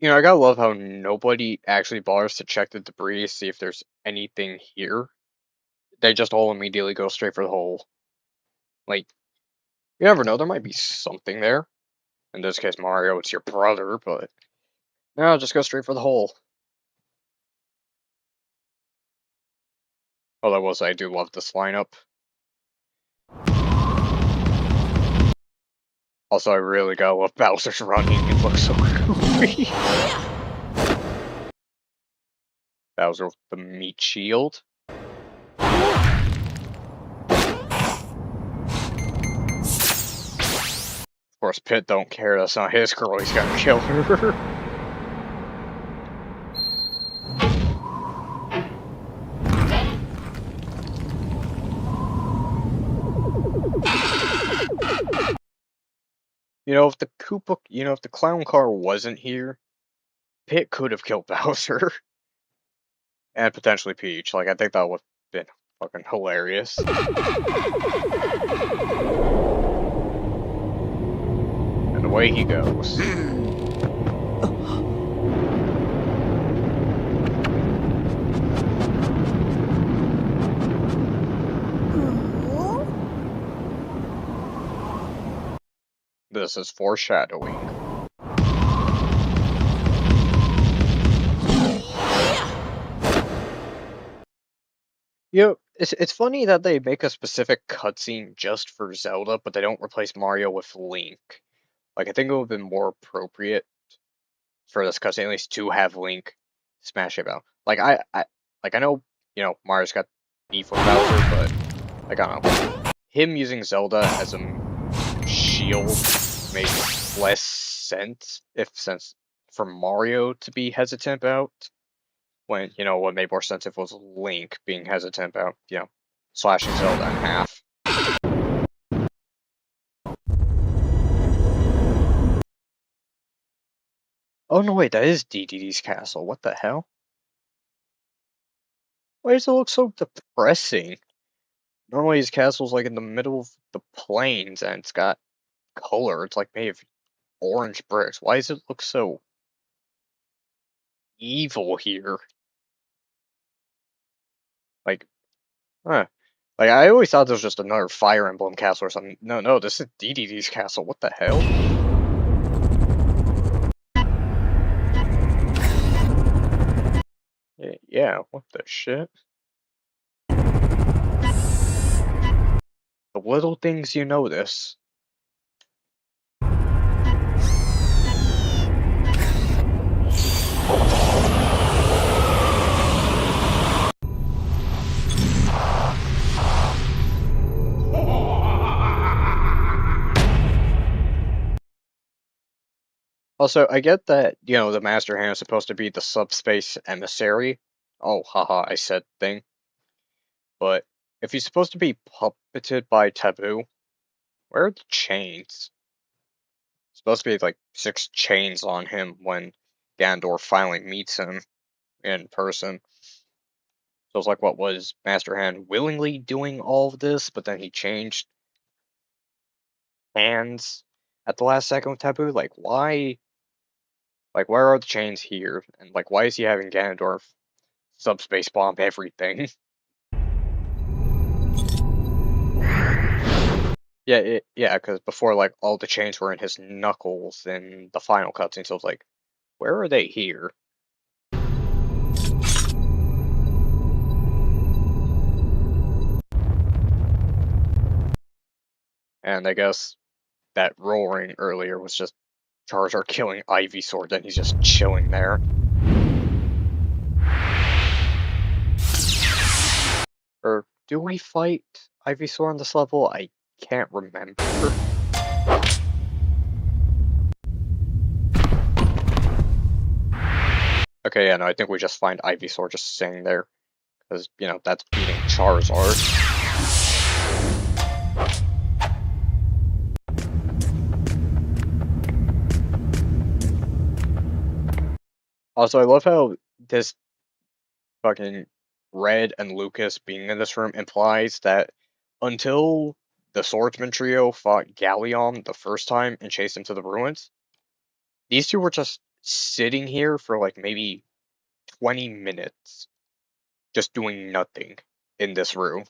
You know, I gotta love how nobody actually bothers to check the debris to see if there's anything here. They just all immediately go straight for the hole. Like, you never know, there might be something there. In this case, Mario, it's your brother, but no, just go straight for the hole. Although I will say, I do love this lineup. Also, I really gotta love Bowser's running, it looks so goofy. Bowser with the meat shield. Of course, Pit don't care, that's not his girl, he's gonna kill her. You know, if the if the clown car wasn't here, Pit could have killed Bowser. And potentially Peach. Like, I think that would have been fucking hilarious. And away he goes. This is foreshadowing. You know, it's funny that they make a specific cutscene just for Zelda, but they don't replace Mario with Link. Like, I think it would have been more appropriate for this cutscene, at least to have Link smash it out. I know, Mario's got beef with Bowser, but like, I don't know, him using Zelda as a shield makes less sense for Mario to be hesitant about when, what made more sense if it was Link being hesitant about, slashing Zelda in half. Oh no, wait, that is DDD's castle. What the hell? Why does it look so depressing? Normally his castle's like in the middle of the plains and it's got color. It's like made of orange bricks. Why does it look so evil here? Like, huh. Like, I always thought this was just another Fire Emblem castle or something. No, no, this is DDD's castle. What the hell? Yeah, what the shit? The little things you notice. Also, I get that, the Master Hand is supposed to be the subspace emissary. Oh, haha, I said thing. But if he's supposed to be puppeted by Taboo, where are the chains? Supposed to be like 6 chains on him when Ganondorf finally meets him in person. So it's like, what was Master Hand willingly doing all of this, but then he changed hands at the last second with Taboo? Like, why? Like, where are the chains here? And like, why is he having Ganondorf subspace bomb everything? Yeah, because before, like, all the chains were in his knuckles in the final cutscene, so it's like, where are they here? And I guess that roaring earlier was just Charizard killing Ivysaur, then he's just chilling there. Or do we fight Ivysaur on this level? I can't remember. Okay, yeah, no, I think we just find Ivysaur just sitting there. Because, that's beating Charizard. Also, I love how this fucking Red and Lucas being in this room implies that until the Swordsman trio fought Gallium the first time and chased him to the ruins, these two were just sitting here for like maybe 20 minutes, just doing nothing in this room.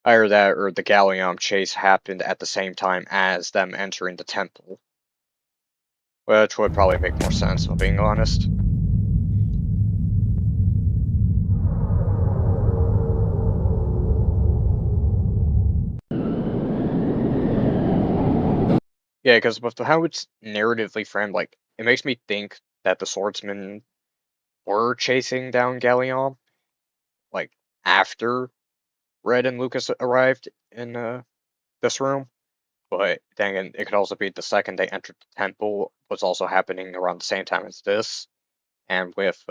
Either that or the Gallium chase happened at the same time as them entering the temple. Which would probably make more sense, if I'm being honest. Yeah, because with how it's narratively framed, like, it makes me think that the swordsmen were chasing down Gallium, like, after Red and Lucas arrived in this room. But then again, it could also be the second they entered the temple was also happening around the same time as this. And with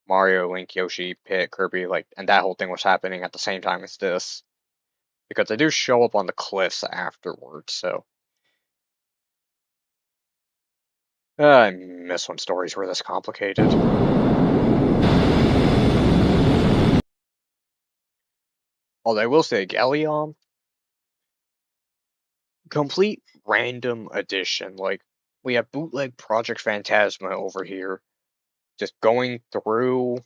Mario, Link, Yoshi, Pit, Kirby, like, and that whole thing was happening at the same time as this. Because they do show up on the cliffs afterwards, so. I miss when stories were this complicated. Although I will say, Gallium, complete random addition. Like, we have bootleg Project Phantasma over here, just going through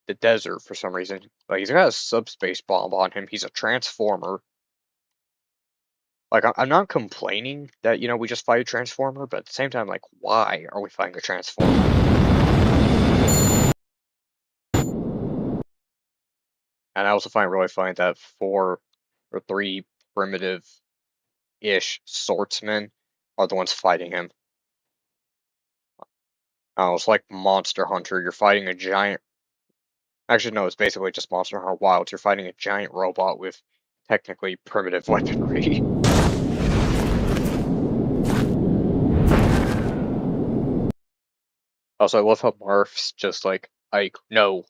the desert for some reason. Like, he's got a subspace bomb on him. He's a transformer. Like, I'm not complaining that, we just fight a transformer, but at the same time, like, why are we fighting a transformer? And I also find it really funny that 4 or 3 primitive-ish swordsmen are the ones fighting him. Oh, it's like Monster Hunter. You're fighting a giant. Actually, no, it's basically just Monster Hunter Wilds. You're fighting a giant robot with technically primitive weaponry. Also, I love how Marth's just like, no.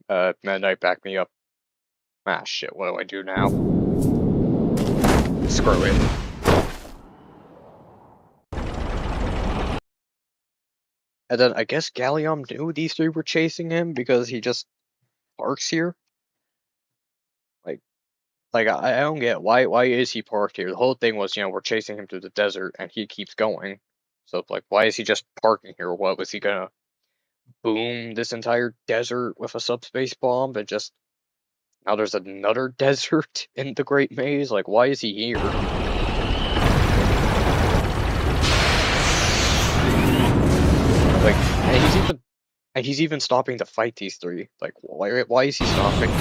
Meta Knight, back me up. Ah, shit, what do I do now? Screw it. And then I guess Gallium knew these three were chasing him because he just parks here. Like, I don't get why is he parked here? The whole thing was, we're chasing him through the desert and he keeps going. So like, why is he just parking here? What was he gonna boom this entire desert with a subspace bomb and just now there's another desert in the Great Maze? Like, why is he here? Like, and he's even stopping to fight these three. Like, why is he stopping?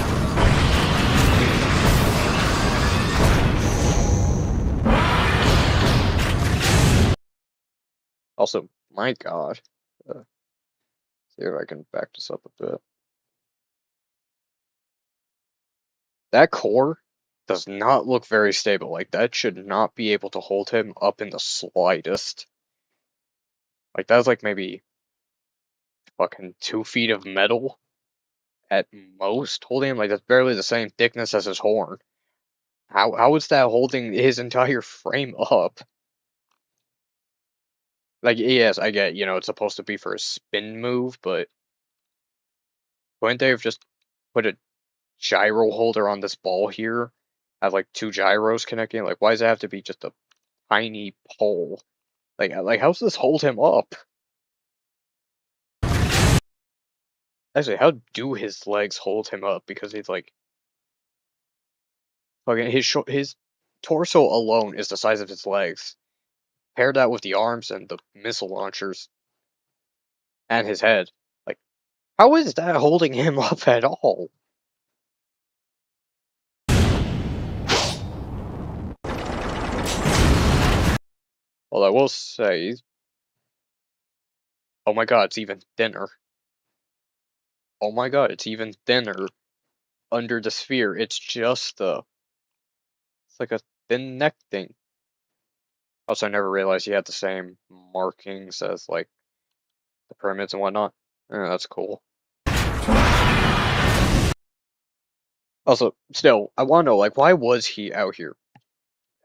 Also, my God. See if I can back this up a bit. That core does not look very stable. Like, that should not be able to hold him up in the slightest. Like, that's like maybe fucking 2 feet of metal at most holding him. Like, that's barely the same thickness as his horn. How is that holding his entire frame up? Like, yes, I get, it's supposed to be for a spin move, but couldn't they have just put a gyro holder on this ball here? Have like 2 gyros connecting? Like, why does it have to be just a tiny pole? Like, how does this hold him up? Actually, how do his legs hold him up? Because he's like, fucking his torso alone is the size of his legs. Pair that with the arms and the missile launchers and his head. Like, how is that holding him up at all? Well, I will say, oh my God, it's even thinner. Oh my God, it's even thinner under the sphere. It's like a thin neck thing. Also, I never realized he had the same markings as like the pyramids and whatnot. That's cool. Also, still, I want to know, like, why was he out here?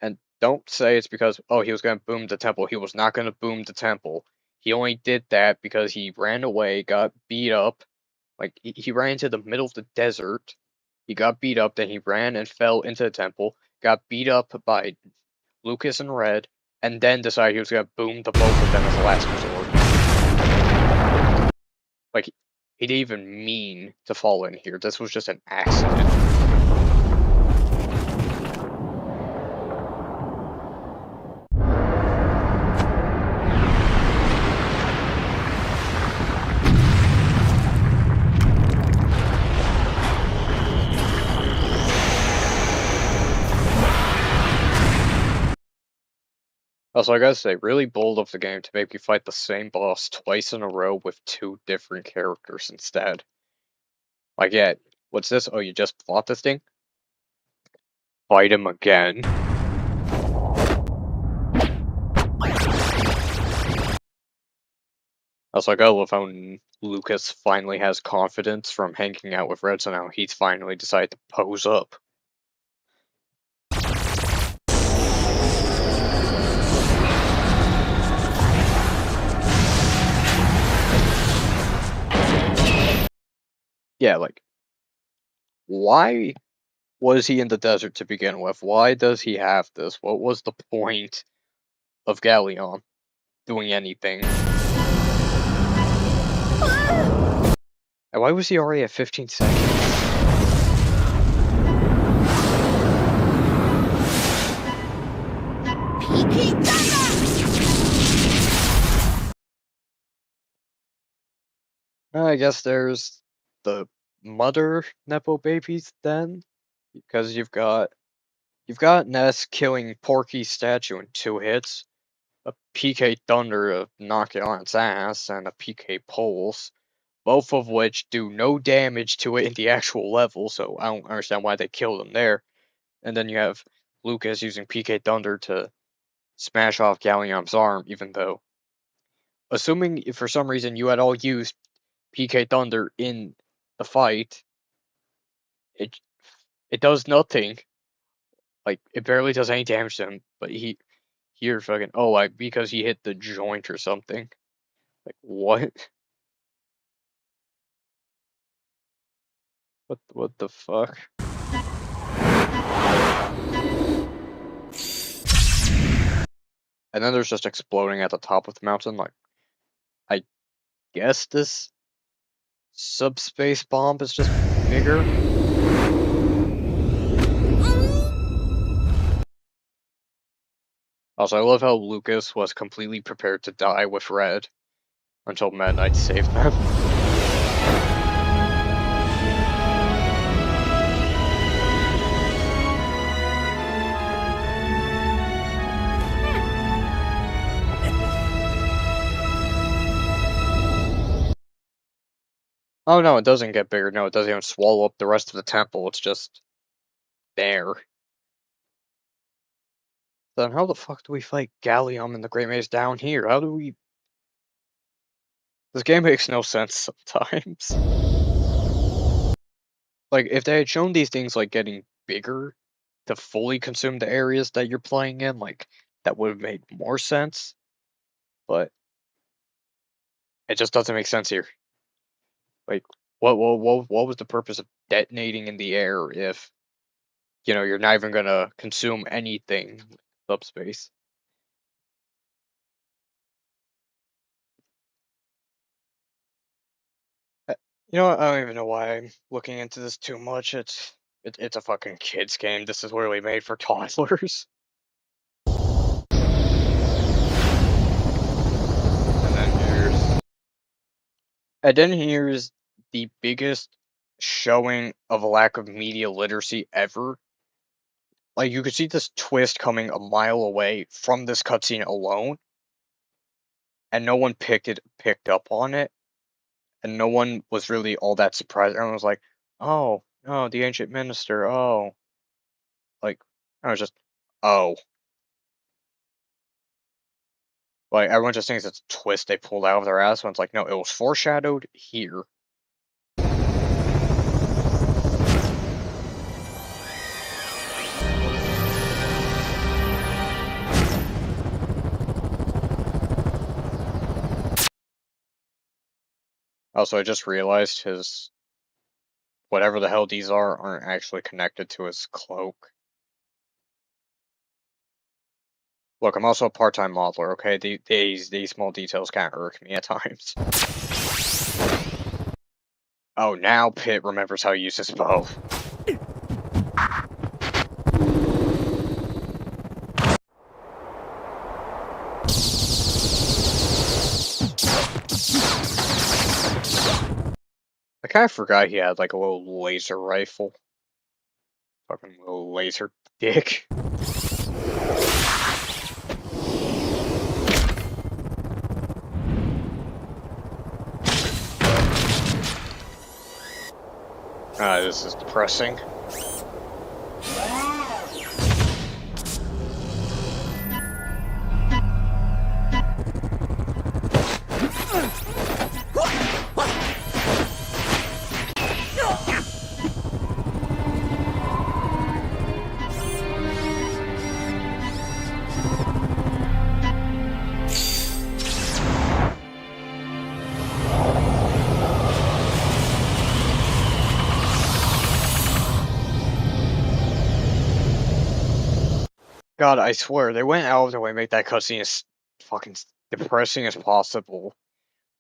And don't say it's because, oh, he was going to boom the temple. He was not going to boom the temple. He only did that because he ran away, got beat up. Like, he ran into the middle of the desert. He got beat up, then he ran and fell into the temple, got beat up by Lucas and Red, and then decided he was going to boom the both of them as a last resort. Like, he didn't even mean to fall in here. This was just an accident. Also, I gotta say, really bold of the game to make you fight the same boss twice in a row with 2 different characters instead. Like, yeah, what's this? Oh, you just fought this thing? Fight him again. Also, I gotta love how Lucas finally has confidence from hanging out with Red, so now he's finally decided to pose up. Yeah, like, why was he in the desert to begin with? Why does he have this? What was the point of Galleon doing anything? And why was he already at 15 seconds? I guess there's the mother Nepo babies then, because you've got Ness killing Porky's statue in 2 hits. a PK Thunder to knock it on its ass, and a PK Pulse, both of which do no damage to it in the actual level, so I don't understand why they killed him there. And then you have Lucas using PK Thunder to smash off Gallium's arm, even though, assuming if for some reason you had all used PK Thunder in the fight, it it does nothing. Like, it barely does any damage to him, but here fucking, oh, like, because he hit the joint or something. Like, what? What the fuck? And then there's just exploding at the top of the mountain, like, I guess this subspace bomb is just bigger? Also, I love how Lucas was completely prepared to die with Red until Meta Knight saved them. Oh no, it doesn't get bigger. No, it doesn't even swallow up the rest of the temple. It's just there. Then how the fuck do we fight Gallium and the Great Maze down here? How do we... This game makes no sense sometimes. Like, if they had shown these things, like, getting bigger to fully consume the areas that you're playing in, like, that would have made more sense. But it just doesn't make sense here. Like, what was the purpose of detonating in the air if, you know, you're not even gonna consume anything subspace? You know what? I don't even know why I'm looking into this too much. It's a fucking kids game. This is literally made for toddlers. And then here's the biggest showing of a lack of media literacy ever. Like, you could see this twist coming a mile away from this cutscene alone, and no one picked up on it, and no one was really all that surprised. Everyone was like, "Oh, oh, the ancient minister. Oh," like, I was just, "Oh." Like, everyone just thinks it's a twist they pulled out of their ass when it's like, no, it was foreshadowed here. Also, I just realized his whatever the hell these aren't actually connected to his cloak. Look, I'm also a part-time modeler, okay? These small details kind of irk me at times. Oh, now Pit remembers how to use his bow. I kind of forgot he had, like, a little laser rifle. Fucking little laser dick. This is depressing. God, I swear, they went out of their way to make that cutscene as fucking depressing as possible.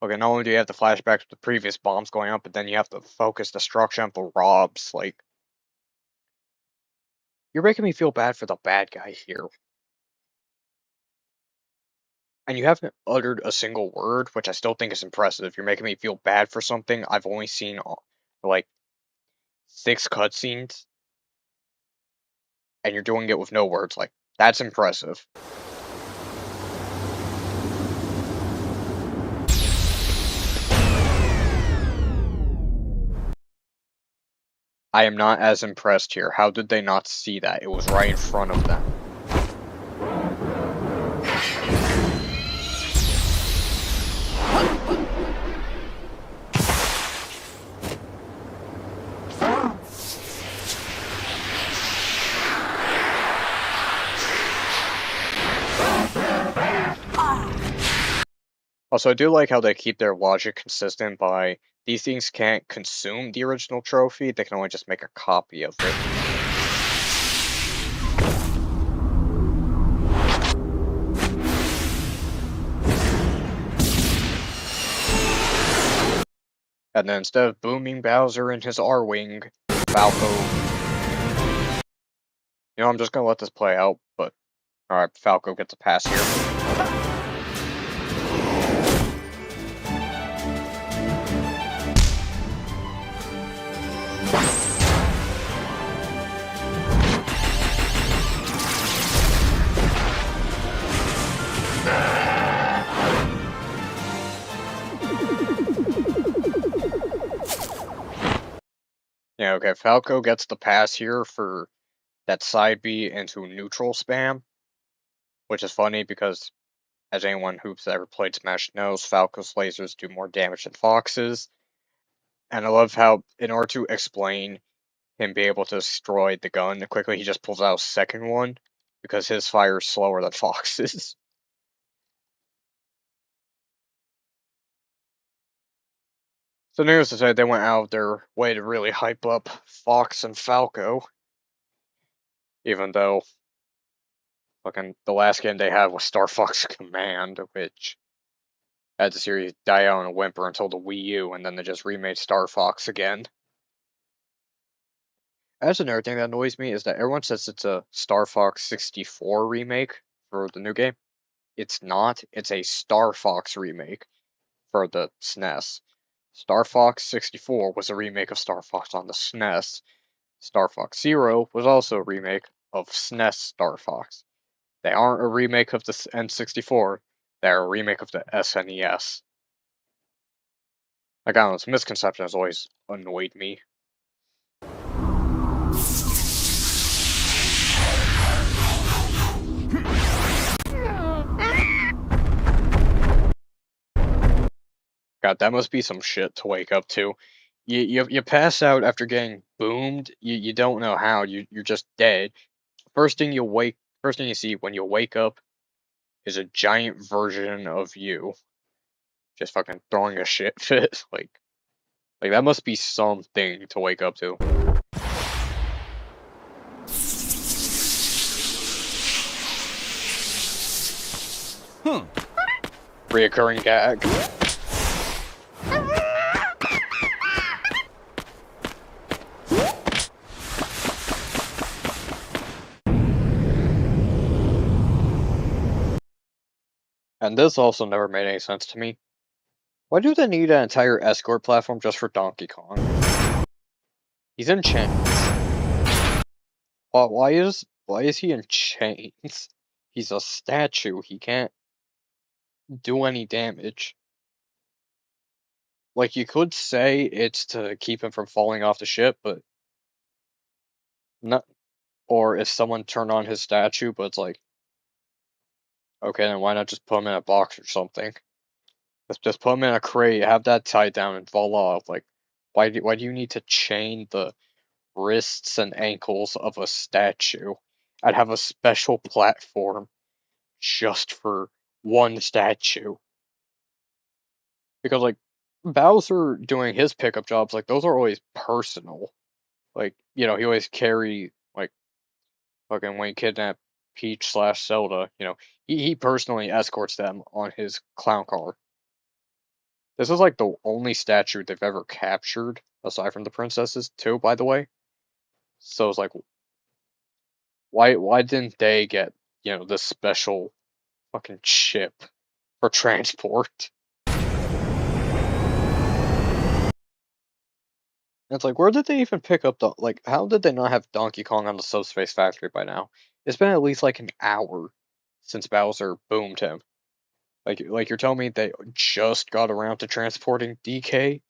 Okay, not only do you have the flashbacks of the previous bombs going up, but then you have to focus destruction of the Robs. Like, you're making me feel bad for the bad guy here. And you haven't uttered a single word, which I still think is impressive. You're making me feel bad for something I've only seen for like 6 cutscenes, and you're doing it with no words. Like, that's impressive. I am not as impressed here. How did they not see that? It was right in front of them. Also, I do like how they keep their logic consistent by these things can't consume the original trophy, they can only just make a copy of it. And then instead of booming Bowser in his R-Wing, Falco... You know, I'm just gonna let this play out, but... Alright, Falco gets a pass here. Yeah, okay, Falco gets the pass here for that side B into neutral spam, which is funny because, as anyone who's ever played Smash knows, Falco's lasers do more damage than Fox's. And I love how, in order to explain him being able to destroy the gun quickly, he just pulls out a second one, because his fire is slower than Fox's. So needless to say, they went out of their way to really hype up Fox and Falco, even though fucking the last game they had was Star Fox Command, which had the series die out in a whimper until the Wii U, and then they just remade Star Fox again. That's another thing that annoys me is that everyone says it's a Star Fox 64 remake for the new game. It's not. It's a Star Fox remake for the SNES. Star Fox 64 was a remake of Star Fox on the SNES. Star Fox Zero was also a remake of SNES Star Fox. They aren't a remake of the N64, they're a remake of the SNES. Like, I don't know, this misconception has always annoyed me. God, that must be some shit to wake up to. You pass out after getting boomed. You don't know how. You're just dead. First thing you see when you wake up is a giant version of you, just fucking throwing a shit fit. Like that must be something to wake up to. Reoccurring gag. And this also never made any sense to me. Why do they need an entire escort platform just for Donkey Kong? He's in chains. Why is he in chains? He's a statue. He can't do any damage. Like, you could say it's to keep him from falling off the ship, but not. Or if someone turned on his statue, but it's like, okay, then why not just put him in a box or something? Let's just put him in a crate, have that tied down, and voila. Like, why do you need to chain the wrists and ankles of a statue? I'd have a special platform just for one statue. Because, like, Bowser doing his pickup jobs, like, those are always personal. Like, you know, he always carry, like, fucking when he kidnapped Peach/Zelda, you know, he personally escorts them on his clown car. This is, like, the only statue they've ever captured, aside from the princesses, too, by the way. So it's like, why didn't they get, you know, this special fucking ship for transport? It's like, where did they even pick up the, like, how did they not have Donkey Kong on the Subspace Factory by now? It's been at least, like, an hour since Bowser boomed him. Like you're telling me they just got around to transporting DK?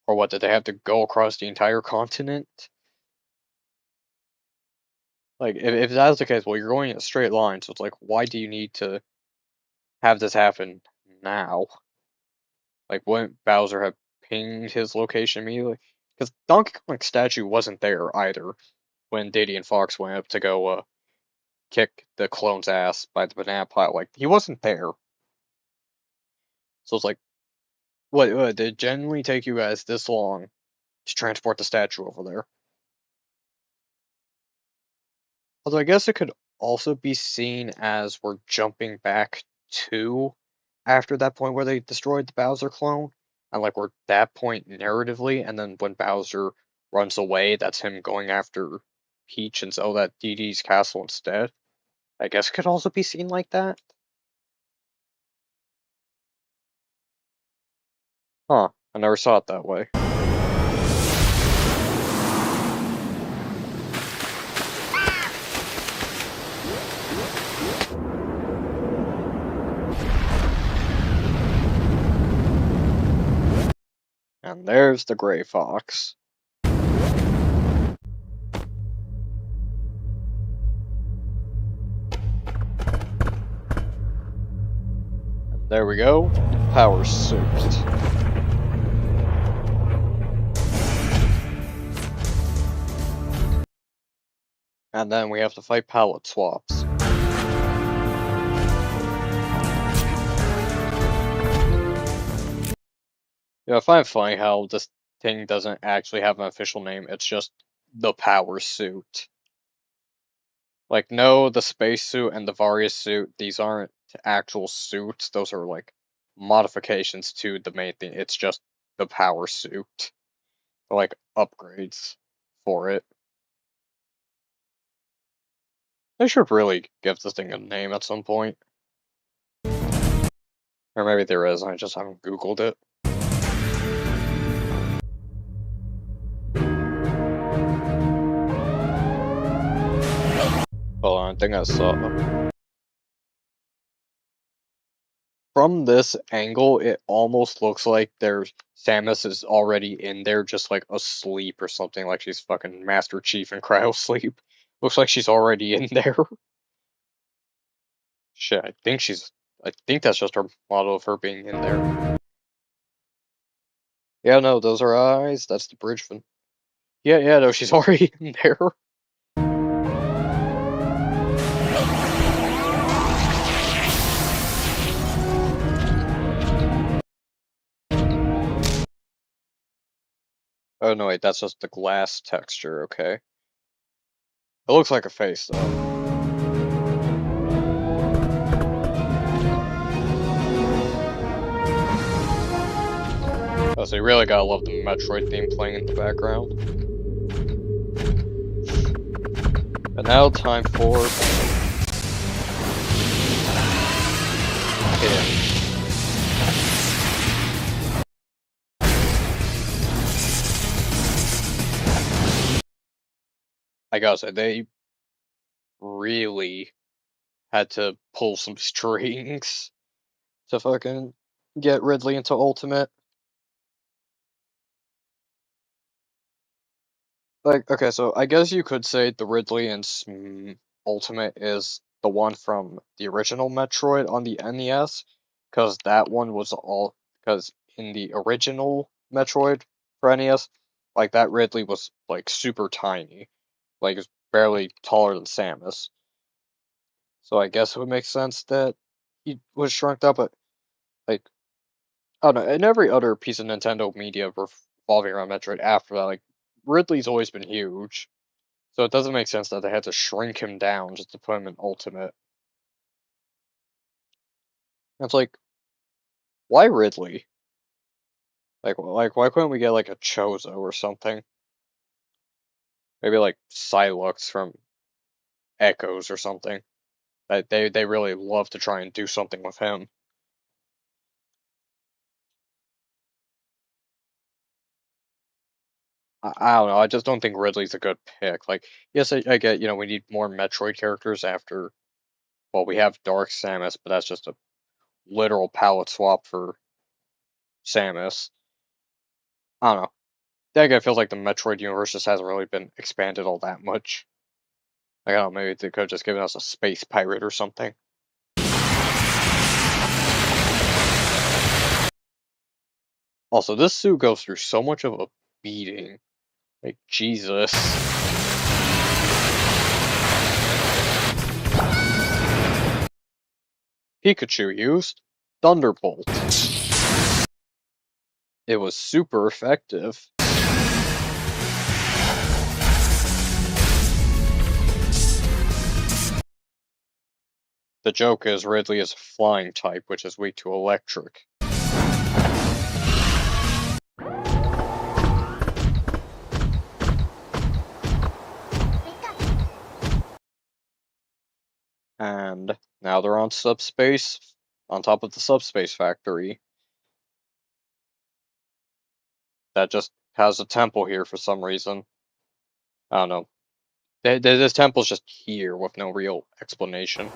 Or what, did they have to go across the entire continent? Like, if that's the case, well, you're going in a straight line, so it's like, why do you need to have this happen now? Like, wouldn't Bowser have pinged his location immediately? Because Donkey Kong's statue wasn't there either when Diddy and Fox went up to go kick the clone's ass by the banana pile. Like, he wasn't there. So it's like, what did it genuinely take you guys this long to transport the statue over there? Although I guess it could also be seen as we're jumping back to after that point where they destroyed the Bowser clone, and like we're that point narratively, and then when Bowser runs away, that's him going after Peach and Zelda at Dee Dee's castle instead. I guess it could also be seen like that. Huh, I never saw it that way. And there's the Gray Fox. And there we go, Power Suit. And then we have to fight palette swaps. Yeah, I find it funny how this thing doesn't actually have an official name, it's just the Power Suit. Like, no, the space suit and the Varia suit, these aren't actual suits, those are like modifications to the main thing. It's just the Power Suit. They're like upgrades for it. They should really give this thing a name at some point. Or maybe there is, I just haven't Googled it. Hold on, I think I saw. From this angle, it almost looks like there's Samus is already in there, just like asleep or something, like she's fucking Master Chief in cryo sleep. Looks like she's already in there. Shit, I think that's just her model of her being in there. Yeah, no, those are eyes. That's the bridge fin. Yeah, yeah, no, she's already in there. Oh no, wait, that's just the glass texture. Okay, it looks like a face though. Oh, so you really gotta love the Metroid theme playing in the background. And now time for hit him. I gotta say, they really had to pull some strings to fucking get Ridley into Ultimate. Like, okay, so I guess you could say the Ridley in Ultimate is the one from the original Metroid on the NES, because that one was all, because in the original Metroid for NES, like that Ridley was like super tiny, like it's barely taller than Samus. So I guess it would make sense that he was shrunk up, but like, I don't know, in every other piece of Nintendo media revolving around Metroid after that, like Ridley's always been huge. So it doesn't make sense that they had to shrink him down just to put him in Ultimate. It's like, why Ridley? Like, why couldn't we get like a Chozo or something? Maybe like Psylux from Echoes or something. They really love to try and do something with him. I don't know. I just don't think Ridley's a good pick. Like, yes, I get, we need more Metroid characters after. Well, we have Dark Samus, but that's just a literal palette swap for Samus. I don't know. That guy feels like the Metroid universe just hasn't really been expanded all that much. Like, I don't know, maybe they could have just given us a space pirate or something. Also, this suit goes through so much of a beating. Like, Jesus. Pikachu used Thunderbolt. It was super effective. The joke is Ridley is a flying type, which is weak to electric. And now they're on subspace, on top of the subspace factory. That just has a temple here for some reason. I don't know. This temple's just here with no real explanation.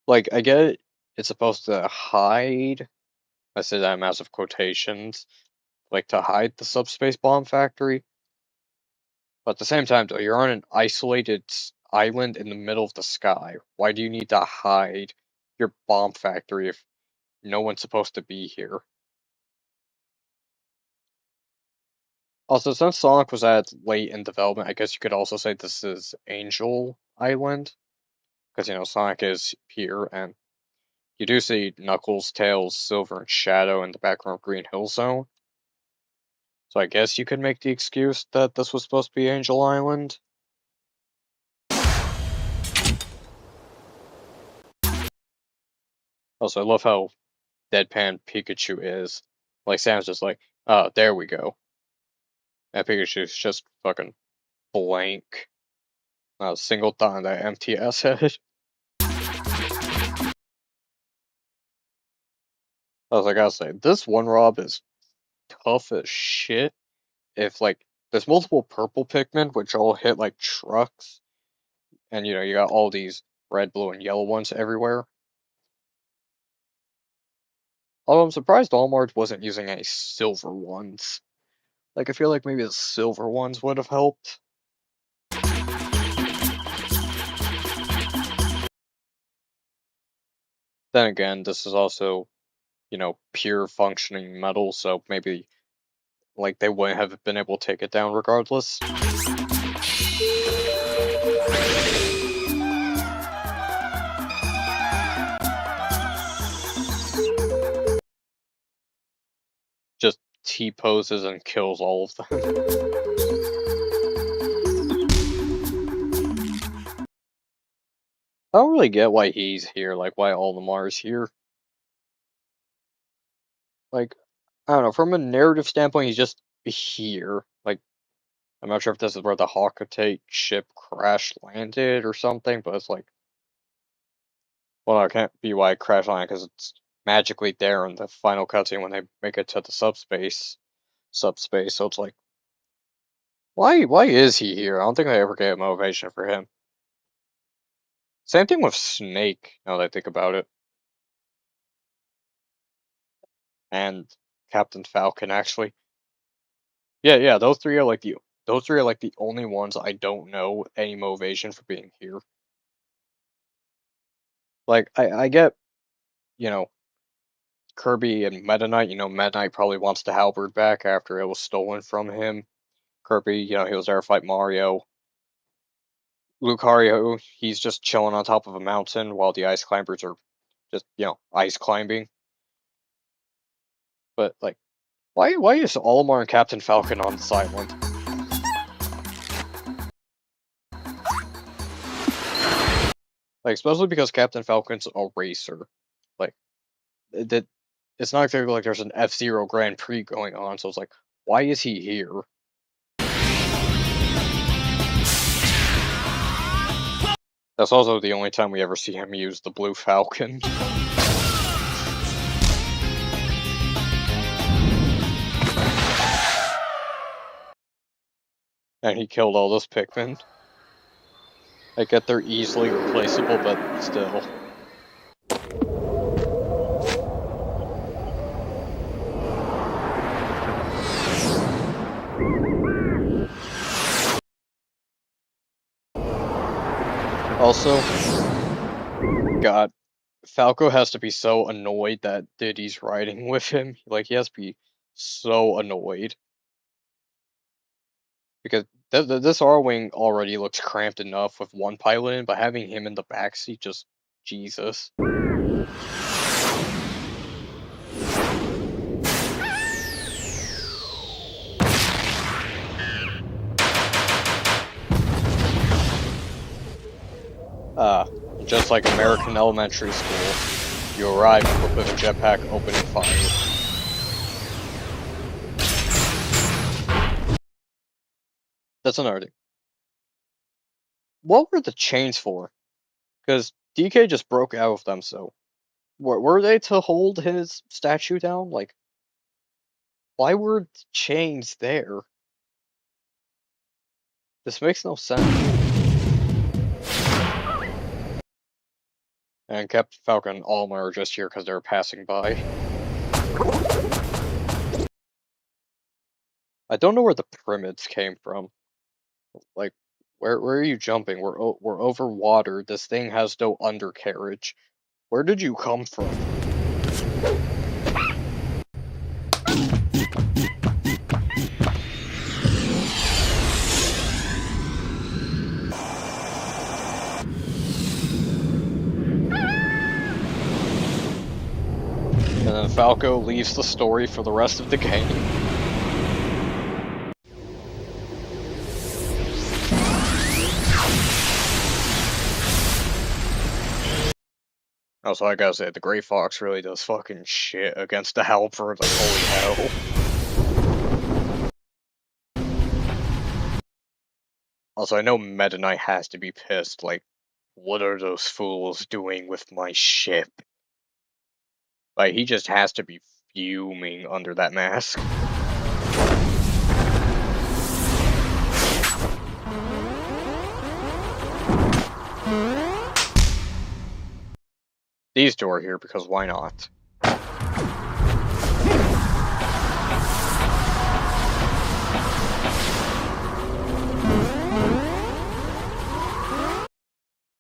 Like, I get it, it's supposed to hide, I say that in massive quotations, like to hide the subspace bomb factory. But at the same time, though, you're on an isolated island in the middle of the sky. Why do you need to hide your bomb factory if no one's supposed to be here? Also, since Sonic was at late in development, I guess you could also say this is Angel Island. Because, you know, Sonic is here, and you do see Knuckles, Tails, Silver, and Shadow in the background of Green Hill Zone. So I guess you could make the excuse that this was supposed to be Angel Island. Also, I love how deadpan Pikachu is. Like, Sam's just like, oh, there we go. And Pikachu's just fucking blank. Not a single thought in that empty ass head. I was like, I'll say, this one Rob is tough as shit. If, like, there's multiple purple Pikmin, which all hit like trucks, and, you know, you got all these red, blue, and yellow ones everywhere. Although I'm surprised Walmart wasn't using any silver ones. Like, I feel like maybe the silver ones would have helped. Then again, this is also, you know, pure functioning metal, so maybe, like, they wouldn't have been able to take it down regardless. Just T-poses and kills all of them. I don't really get why he's here, like, why Olimar's here. Like, I don't know, from a narrative standpoint, he's just here. Like, I'm not sure if this is where the Hawkate ship crash landed or something, but it's like, well, no, it can't be why it crash landed because it's magically there in the final cutscene when they make it to the subspace. So it's like, why is he here? I don't think I ever get a motivation for him. Same thing with Snake, now that I think about it. And Captain Falcon, actually. Yeah, those three are like the only ones I don't know any motivation for being here. Like, I get, you know, Kirby and Meta Knight, you know, Meta Knight probably wants the halberd back after it was stolen from him. Kirby, you know, he was there to fight Mario. Lucario, he's just chilling on top of a mountain while the ice climbers are just, you know, ice climbing. But, like, why is Olimar and Captain Falcon on silent? Like, especially because Captain Falcon's a racer. Like, that it's not exactly like there's an F-Zero Grand Prix going on, so it's like, why is he here? That's also the only time we ever see him use the Blue Falcon. And he killed all those Pikmin. I get they're easily replaceable, but still. Also, God, Falco has to be so annoyed that Diddy's riding with him. Like, he has to be so annoyed. Because this R-Wing already looks cramped enough with one pilot in, but having him in the backseat, just Jesus. Just like American elementary school, you arrive equipped with a jetpack, opening fire. That's another thing. What were the chains for? Because DK just broke out of them, so were they to hold his statue down? Like, why were the chains there? This makes no sense. And Captain Falcon and Alma are just here because they're passing by. I don't know where the pyramids came from. Like, where are you jumping? We're over water. This thing has no undercarriage. Where did you come from? And then Falco leaves the story for the rest of the game. Also, I gotta say, the Grey Fox really does fucking shit against the Halberd, like, holy hell. Also, I know Meta Knight has to be pissed, like, what are those fools doing with my ship? Like, he just has to be fuming under that mask. These two are here because why not?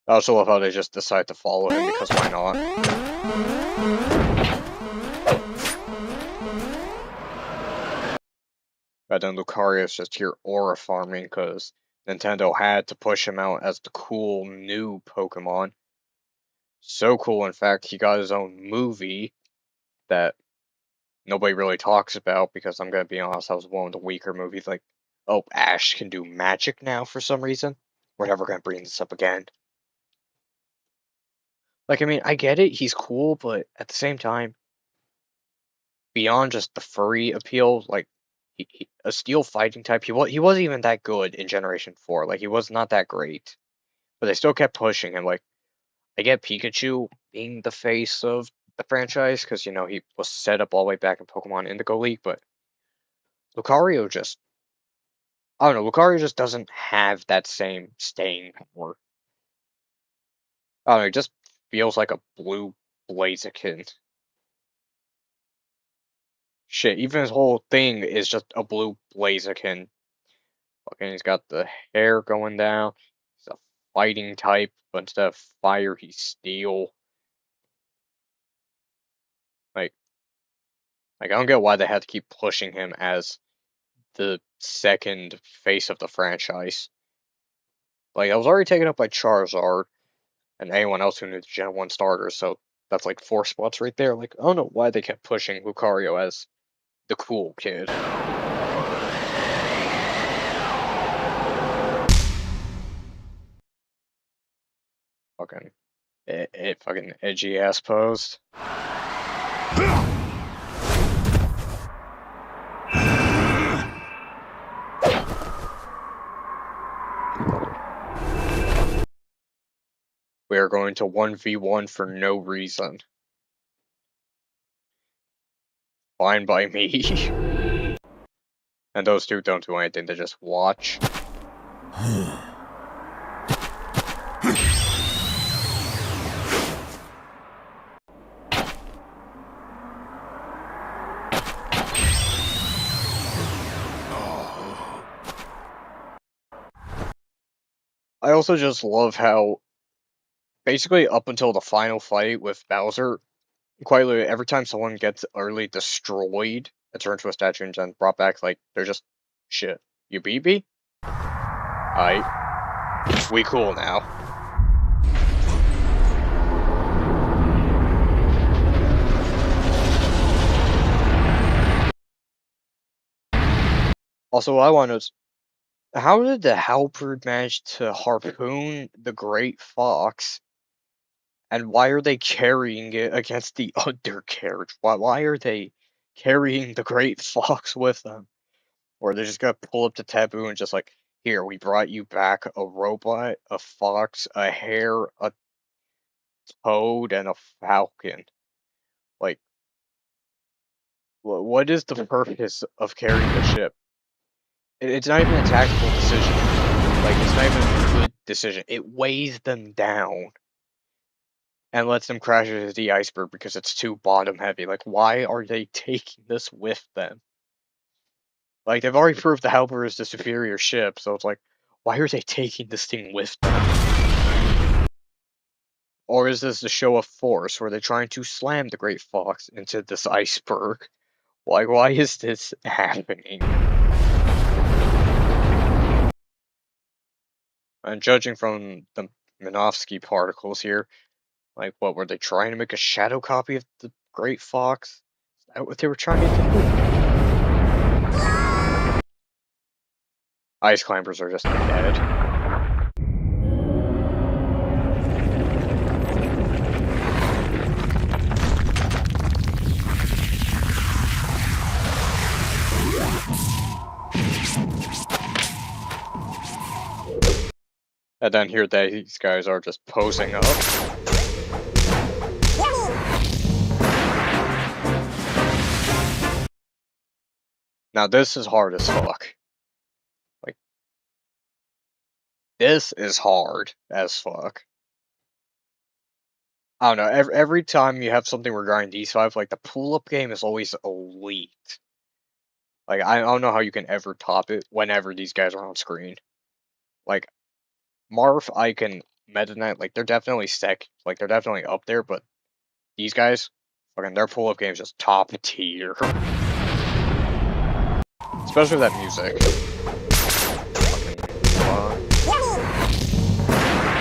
I also love how they just decide to follow him because why not? But then Lucario's just here aura farming because Nintendo had to push him out as the cool new Pokemon. So cool, in fact, he got his own movie that nobody really talks about because I'm gonna be honest, that was one of the weaker movies. Like, oh, Ash can do magic now for some reason. We're never gonna bring this up again. Like, I mean, I get it, he's cool, but at the same time, beyond just the furry appeal, like, a steel fighting type, he wasn't even that good in Generation 4. Like, he was not that great. But they still kept pushing him. Like, I get Pikachu being the face of the franchise, because, you know, he was set up all the way back in Pokemon Indigo League, but Lucario just, I don't know, Lucario just doesn't have that same staying power. I don't know, it just feels like a blue Blaziken. Shit, even his whole thing is just a blue Blaziken. Fucking, he's got the hair going down. He's a fighting type, but instead of fire, he's steel. Like, I don't get why they had to keep pushing him as the second face of the franchise. Like, I was already taken up by Charizard and anyone else who knew the Gen 1 starters, so that's like 4 spots right there. Like, I don't know why they kept pushing Lucario as the cool kid. Fucking, it fucking edgy ass posed. We are going to 1v1 for no reason. Fine by me. And those two don't do anything, they just watch. I also just love how basically up until the final fight with Bowser, quite literally every time someone gets utterly destroyed, it turns to a statue and then brought back, like, they're just, shit, you beat me? Aight. We cool now. Also, what I want to know is, how did the Halberd manage to harpoon the Great Fox? And why are they carrying it against the undercarriage? Why are they carrying the Great Fox with them? Or they're just gonna pull up to Taboo and just like, here, we brought you back a robot, a fox, a hare, a toad, and a falcon. Like, what is the purpose of carrying the ship? It's not even a tactical decision. Like, it's not even a good decision. It weighs them down and lets them crash into the iceberg because it's too bottom heavy. Like, why are they taking this with them? Like, they've already proved the Helper is the superior ship, so it's like, why are they taking this thing with them? Or is this a show of force where they're trying to slam the Great Fox into this iceberg? Like, why is this happening? And judging from the Minovsky particles here, like, what, were they trying to make a shadow copy of the Great Fox? Is that what they were trying to do? Ice climbers are just dead. And then here these guys are just posing up. Now this is hard as fuck. Like, this is hard as fuck. I don't know, every time you have something regarding D5, like, the pull-up game is always elite. Like, I don't know how you can ever top it whenever these guys are on screen. Like, Marth, Ike, Meta Knight, like, they're definitely like, they're definitely up there, but these guys, fucking, their pull-up game is just top tier. Especially that music.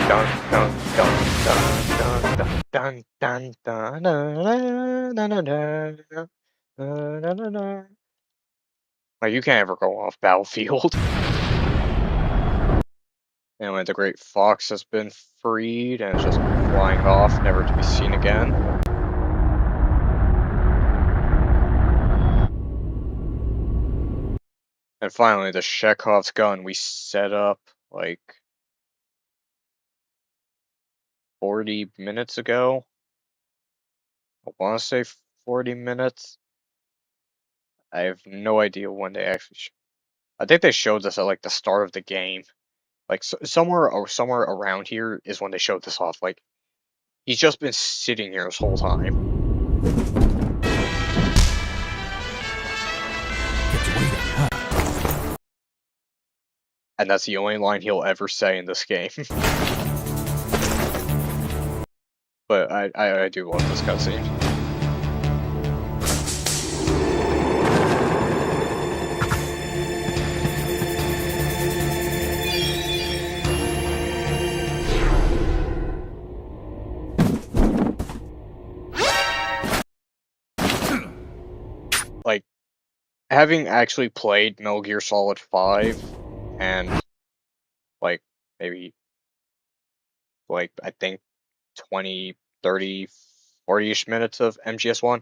Dun dun dun dun dun dun dun dun. Like, you can't ever go off Battlefield. Anyway, the Great Fox has been freed and is just flying off, never to be seen again. And finally, the Chekhov's gun we set up, like, 40 minutes ago. I want to say 40 minutes. I have no idea when they actually. I think they showed this at like the start of the game. Like somewhere around here is when they showed this off. Like, he's just been sitting here this whole time. And that's the only line he'll ever say in this game. But I do love this cutscene. Like, having actually played Metal Gear Solid 5 and, like, maybe, like, I think 20, 30, 40-ish minutes of MGS1,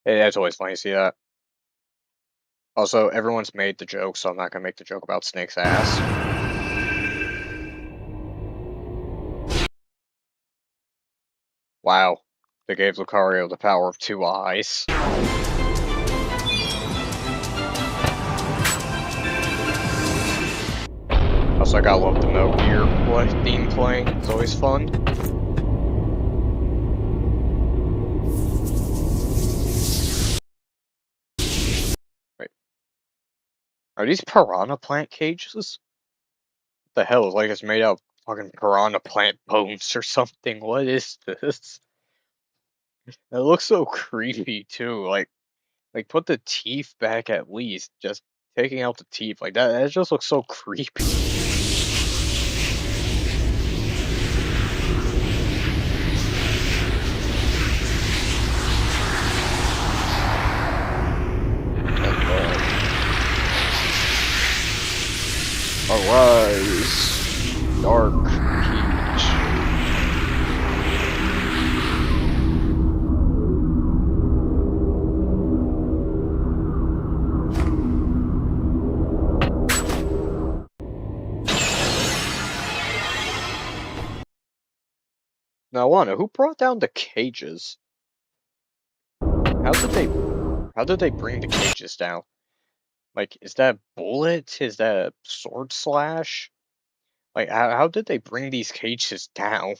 it's always funny to see that. Also, everyone's made the joke, so I'm not gonna make the joke about Snake's ass. Wow, they gave Lucario the power of 2 eyes. Also, I gotta love the Metal Gear theme playing, it's always fun. Wait. Are these piranha plant cages? What the hell? It's like it's made out of fucking piranha plant bones or something. What is this? It looks so creepy too. Like put the teeth back at least. Just taking out the teeth like that. That just looks so creepy. Arise, Dark Peach. Now, I wonder who brought down the cages? How did they bring the cages down? Like, is that bullet? Is that a sword slash? Like, how did they bring these cages down?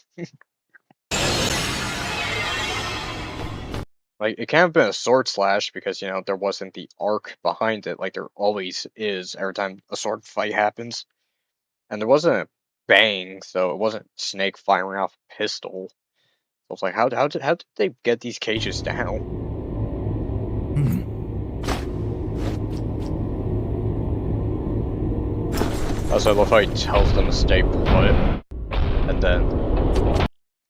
Like, it can't have been a sword slash because, you know, there wasn't the arc behind it like there always is every time a sword fight happens. And there wasn't a bang, so it wasn't Snake firing off a pistol. So I was like, how did they get these cages down? Also, I love how he tells them to stay put, and then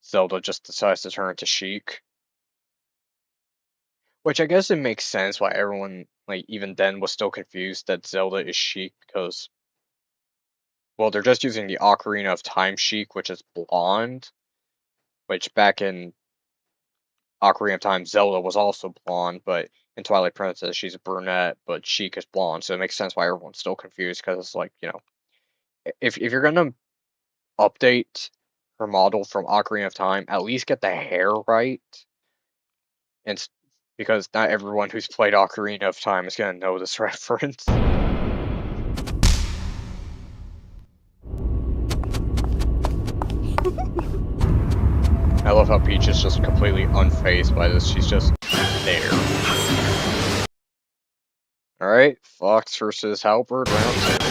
Zelda just decides to turn into Sheik. Which I guess it makes sense why everyone, like, even then was still confused that Zelda is Sheik, because, well, they're just using the Ocarina of Time Sheik, which is blonde, which back in Ocarina of Time, Zelda was also blonde, but in Twilight Princess, she's a brunette, but Sheik is blonde, so it makes sense why everyone's still confused, because it's like, you know, if you're gonna update her model from Ocarina of Time, at least get the hair right, and because not everyone who's played Ocarina of Time is gonna know this reference. I love how Peach is just completely unfazed by this. She's just there. Alright, Fox versus Halberd, round 2.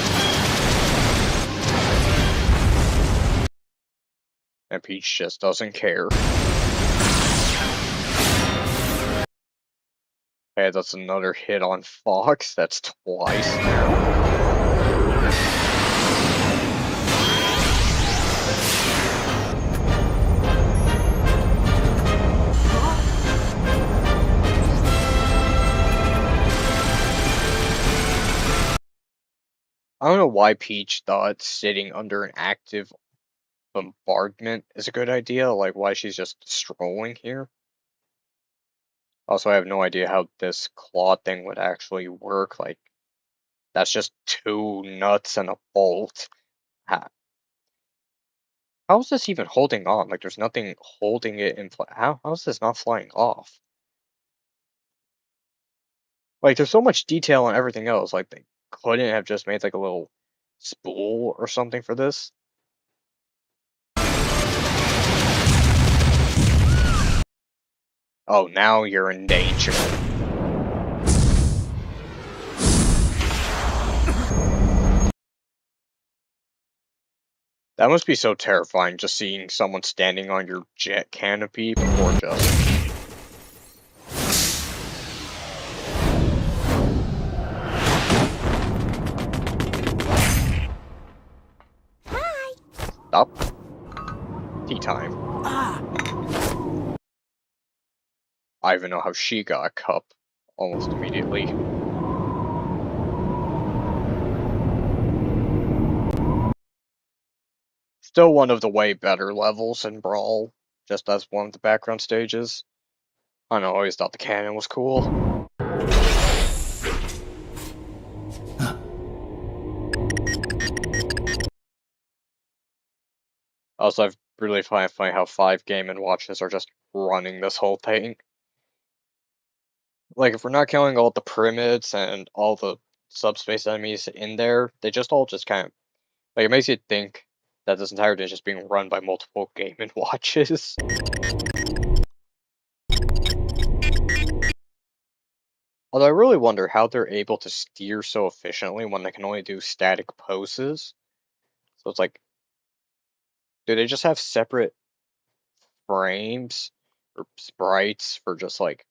And Peach just doesn't care. Okay, that's another hit on Fox. That's twice now. I don't know why Peach thought sitting under an active bombardment is a good idea, like why she's just strolling here. Also, I have no idea how this claw thing would actually work, like, that's just two nuts and a bolt. How is this even holding on? Like, there's nothing holding it in place. How is this not flying off? Like, there's so much detail on everything else, like, they couldn't have just made, like, a little spool or something for this? Oh, now you're in danger. That must be so terrifying, just seeing someone standing on your jet canopy before just... Stop. Tea time. I even know how she got a cup almost immediately. Still one of the way better levels in Brawl, just as one of the background stages. I don't know, I always thought the cannon was cool. Also, I've really find funny how 5 Game & Watches are just running this whole thing. Like, if we're not counting all the pyramids and all the subspace enemies in there, they just all just kind of... Like, it makes you think that this entire thing is just being run by multiple Game & Watches. Although I really wonder how they're able to steer so efficiently when they can only do static poses. So it's like, do they just have separate frames or sprites for just like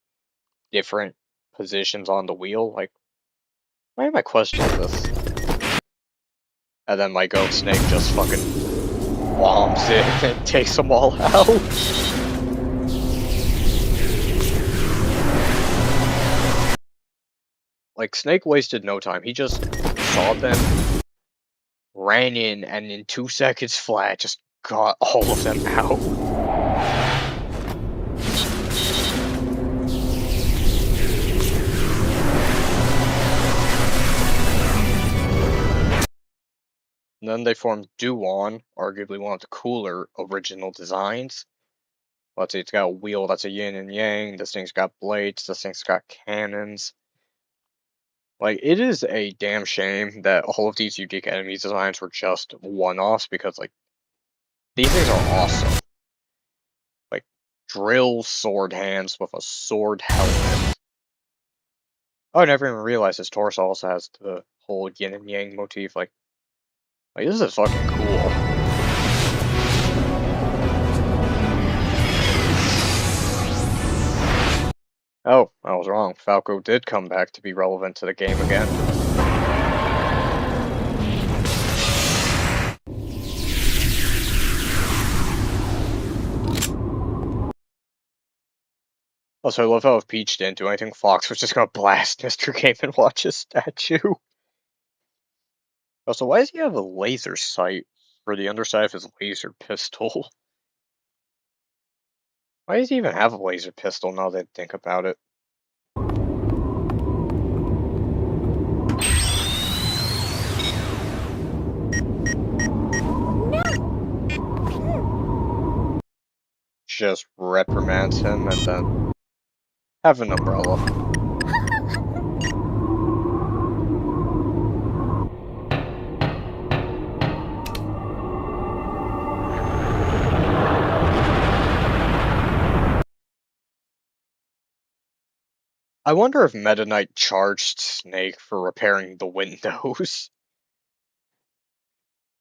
different positions on the wheel? Like, why am I questioning this? And then my Goat Snake just fucking bombs it and takes them all out. Like, Snake wasted no time. He just saw them, ran in, and in 2 seconds flat, just got all of them out. And then they formed Duon, arguably one of the cooler original designs. Let's see, it's got a wheel that's a yin and yang, this thing's got blades, this thing's got cannons. Like, it is a damn shame that all of these unique enemy designs were just one-offs, because, like, these things are awesome. Like, drill sword hands with a sword helmet. Oh, I never even realized his torso also has the whole yin and yang motif. Like this is fucking cool. Oh, I was wrong. Falco did come back to be relevant to the game again. Also, I love how if Peach didn't do anything, Fox was just gonna blast Mr. Game & Watch's statue. Also, why does he have a laser sight for the underside of his laser pistol? Why does he even have a laser pistol now that I think about it? Just reprimands him and then have an umbrella. I wonder if Meta Knight charged Snake for repairing the windows.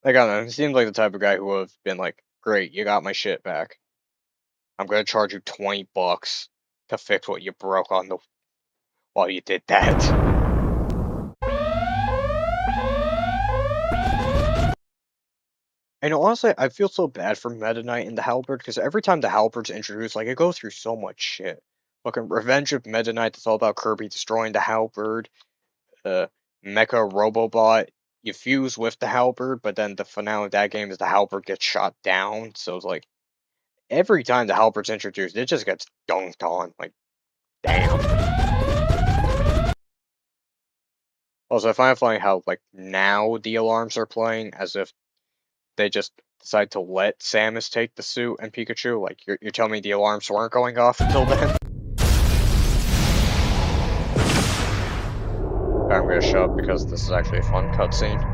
Like, I don't know, he seems like the type of guy who would have been like, great, you got my shit back. I'm gonna charge you $20 to fix what you broke on the while you did that. And honestly, I feel so bad for Meta Knight and the Halberd, because every time the Halberd's introduced, like, it goes through so much shit. Fucking Revenge of Meta Knight, that's all about Kirby destroying the Halberd. Mecha Robobot, you fuse with the Halberd, but then the finale of that game is the Halberd gets shot down, so it's like, every time the Halberd's introduced, it just gets dunked on, like, damn. Also, I find it funny how, like, now the alarms are playing as if they just decide to let Samus take the suit and Pikachu. Like, you're telling me the alarms weren't going off until then? I'm gonna shut up because this is actually a fun cutscene.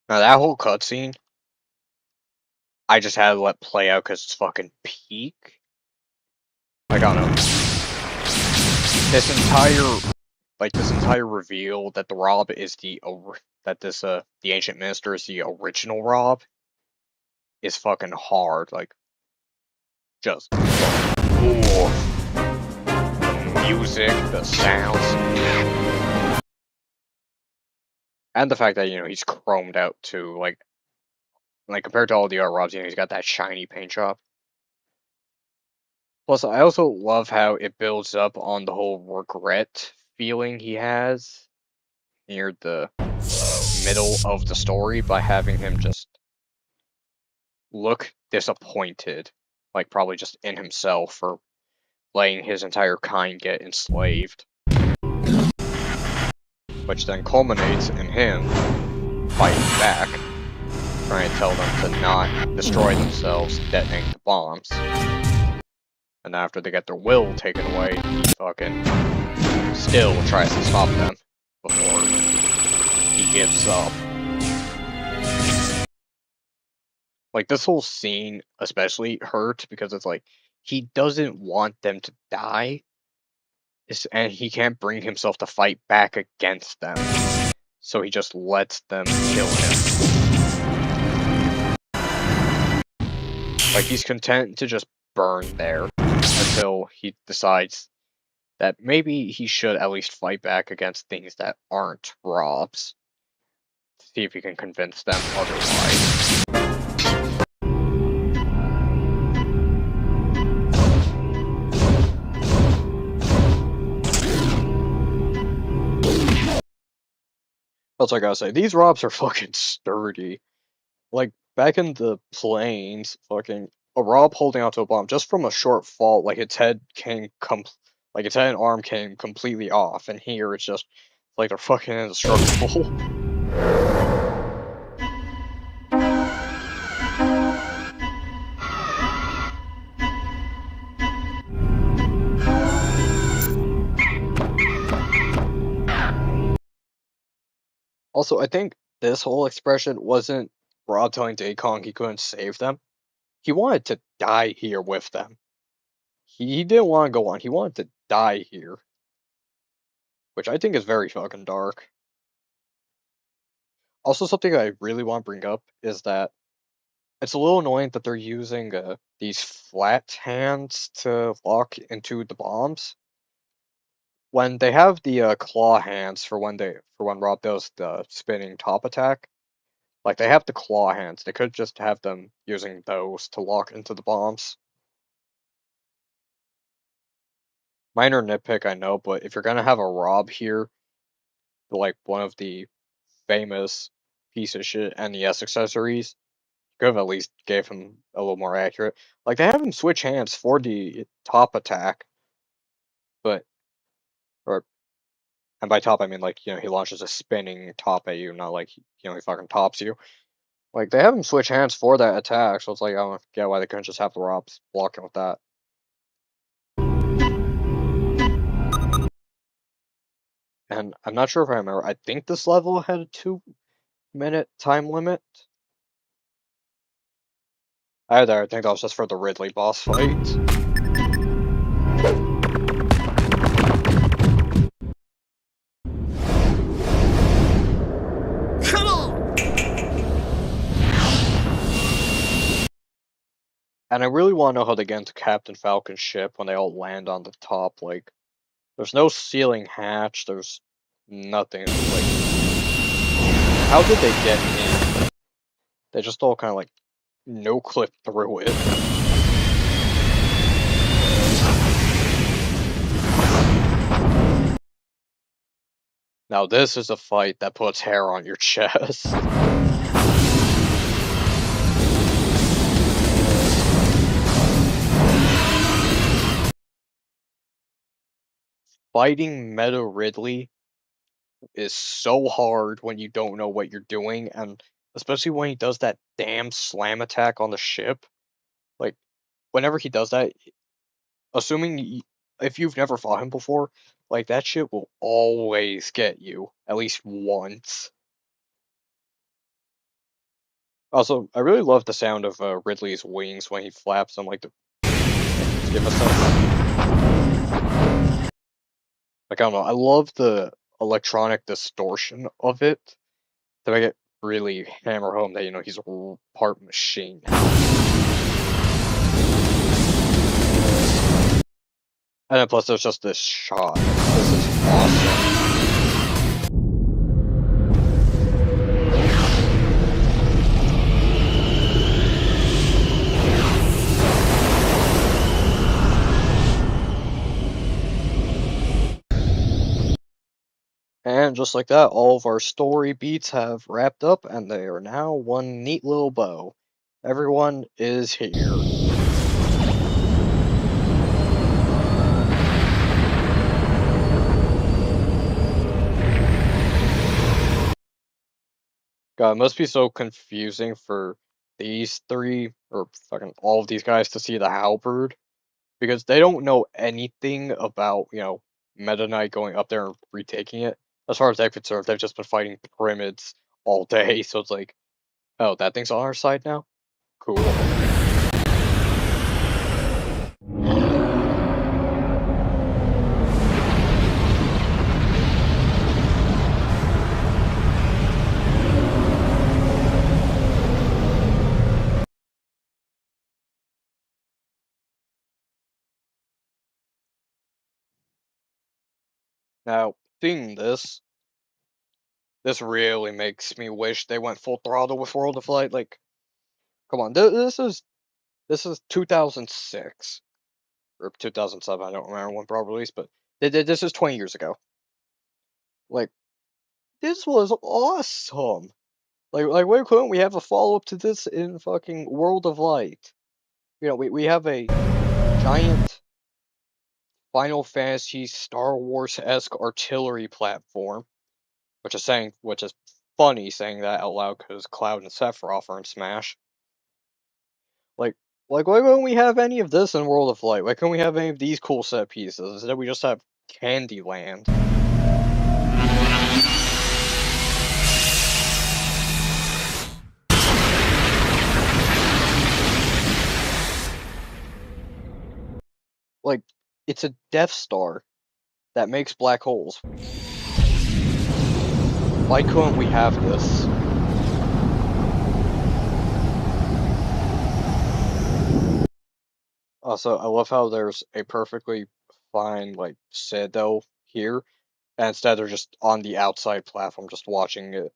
Now that whole cutscene, I just had to let play out because it's fucking peak. I got him. This entire reveal that the Rob is the ancient minister is the original Rob is fucking hard. Like, just ooh, the music, the sounds, and the fact that he's chromed out too. Like compared to all the other Robs, he's got that shiny paint job. Plus, I also love how it builds up on the whole regret feeling he has near the middle of the story by having him just look disappointed, like probably just in himself for letting his entire kind get enslaved. Which then culminates in him fighting back, trying to tell them to not destroy themselves, detonating the bombs. And after they get their will taken away, he fucking still tries to stop them before he gives up. Like, this whole scene especially hurt because it's like, he doesn't want them to die, and he can't bring himself to fight back against them. So he just lets them kill him. Like, he's content to just burn there until he decides that maybe he should at least fight back against things that aren't Robs. To see if he can convince them otherwise. That's what I gotta say. These Robs are fucking sturdy. Like, back in the plains, fucking a Rob holding onto a bomb just from a short fall, like its head and arm came completely off, and here it's just like they're fucking indestructible. Also, I think this whole expression wasn't Rob telling Dacon he couldn't save them. He wanted to die here with them. He didn't want to go on. He wanted to die here. Which I think is very fucking dark. Also, something I really want to bring up is that it's a little annoying that they're using these flat hands to lock into the bombs. When they have the claw hands for when Rob does the spinning top attack, like they have the claw hands. They could just have them using those to lock into the bombs. Minor nitpick, I know, but if you're gonna have a Rob here, like one of the famous piece of shit NES accessories, could have at least gave him a little more accurate. Like they have him switch hands for the top attack, but or and by top I mean like he launches a spinning top at you, not like he fucking tops you. Like they have him switch hands for that attack, so it's like I don't get why they couldn't just have the Robs blocking with that. And I'm not sure if I remember. I think this level had a 2-minute time limit. Either I think that was just for the Ridley boss fight. Come on! And I really want to know how they get into Captain Falcon's ship when they all land on the top. Like, there's no ceiling hatch. There's nothing. Like, how did they get in? They just all kind of like no clip through it. Now this is a fight that puts hair on your chest. Fighting Meta Ridley is so hard when you don't know what you're doing, and especially when he does that damn slam attack on the ship. Like, whenever he does that, if you've never fought him before, like that shit will always get you at least once. Also, I really love the sound of Ridley's wings when he flaps them, like the give us like I don't know. I love the electronic distortion of it to make it really hammer home that he's a part machine. And then plus there's just this shot. This is awesome. And just like that, all of our story beats have wrapped up, and they are now one neat little bow. Everyone is here. God, it must be so confusing for these three, or fucking all of these guys to see the halberd, because they don't know anything about, Meta Knight going up there and retaking it. As far as they're concerned, they've just been fighting pyramids all day, so it's like, oh, that thing's on our side now? Cool. Now, seeing this really makes me wish they went full throttle with World of Light. Like, come on, this is 2006 or 2007. I don't remember when Pro released, but this is 20 years ago. Like, this was awesome. Like, why couldn't we have a follow up to this in fucking World of Light? We have a giant Final Fantasy Star Wars-esque artillery platform, which is funny saying that out loud because Cloud and Sephiroth are in Smash. Like, why couldn't we have any of this in World of Light? Why couldn't we have any of these cool set pieces? Instead, we just have Candyland. Like, it's a Death Star that makes black holes. Why couldn't we have this? Also, I love how there's a perfectly fine, like, Citadel here, and instead they're just on the outside platform just watching it.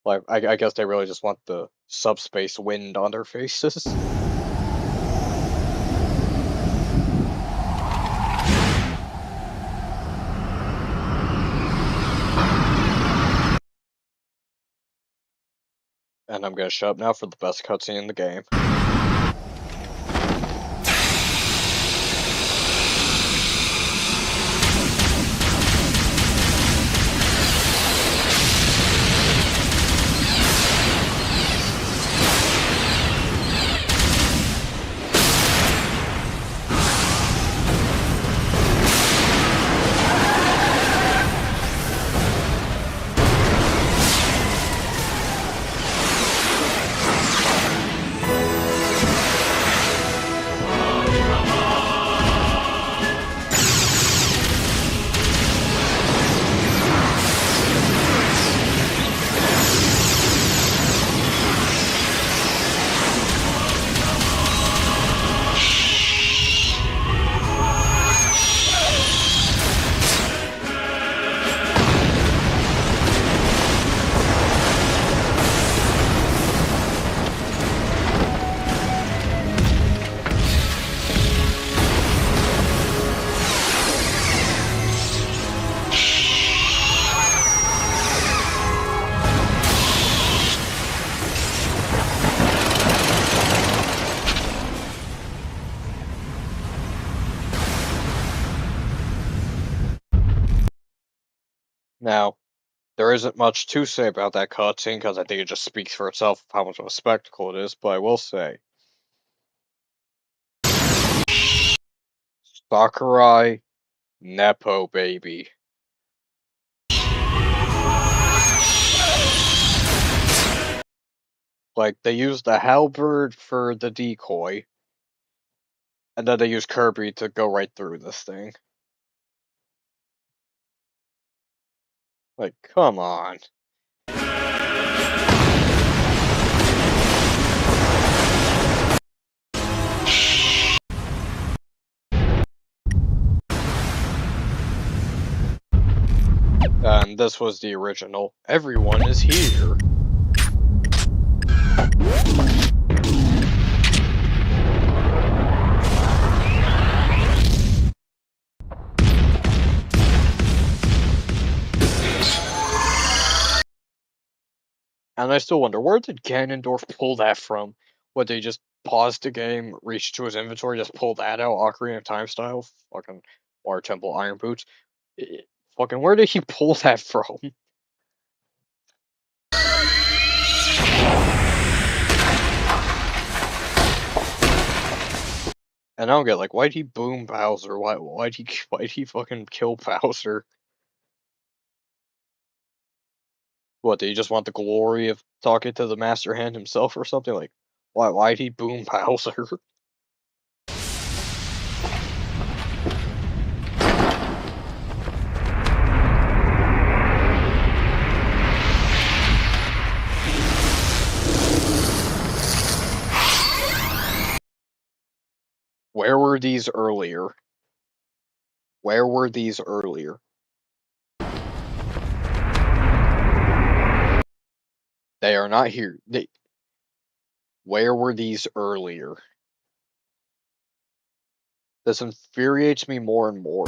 Like, I guess they really just want the subspace wind on their faces. And I'm gonna shut up now for the best cutscene in the game. Now, there isn't much to say about that cutscene because I think it just speaks for itself of how much of a spectacle it is, but I will say Sakurai Nepo baby. Like, they used the halberd for the decoy, and then they used Kirby to go right through this thing. Like, come on. And this was the original. Everyone is here. And I still wonder, where did Ganondorf pull that from? What, they just paused the game, reached to his inventory, just pulled that out, Ocarina of Time style? Fucking Water Temple Iron Boots. Fucking, where did he pull that from? And I don't get, like, why'd he boom Bowser? Why'd he fucking kill Bowser? What, did he just want the glory of talking to the Master Hand himself or something? Like, why'd he boom Bowser? Where were these earlier? Where were these earlier? They are not here. Where were these earlier? This infuriates me more and more.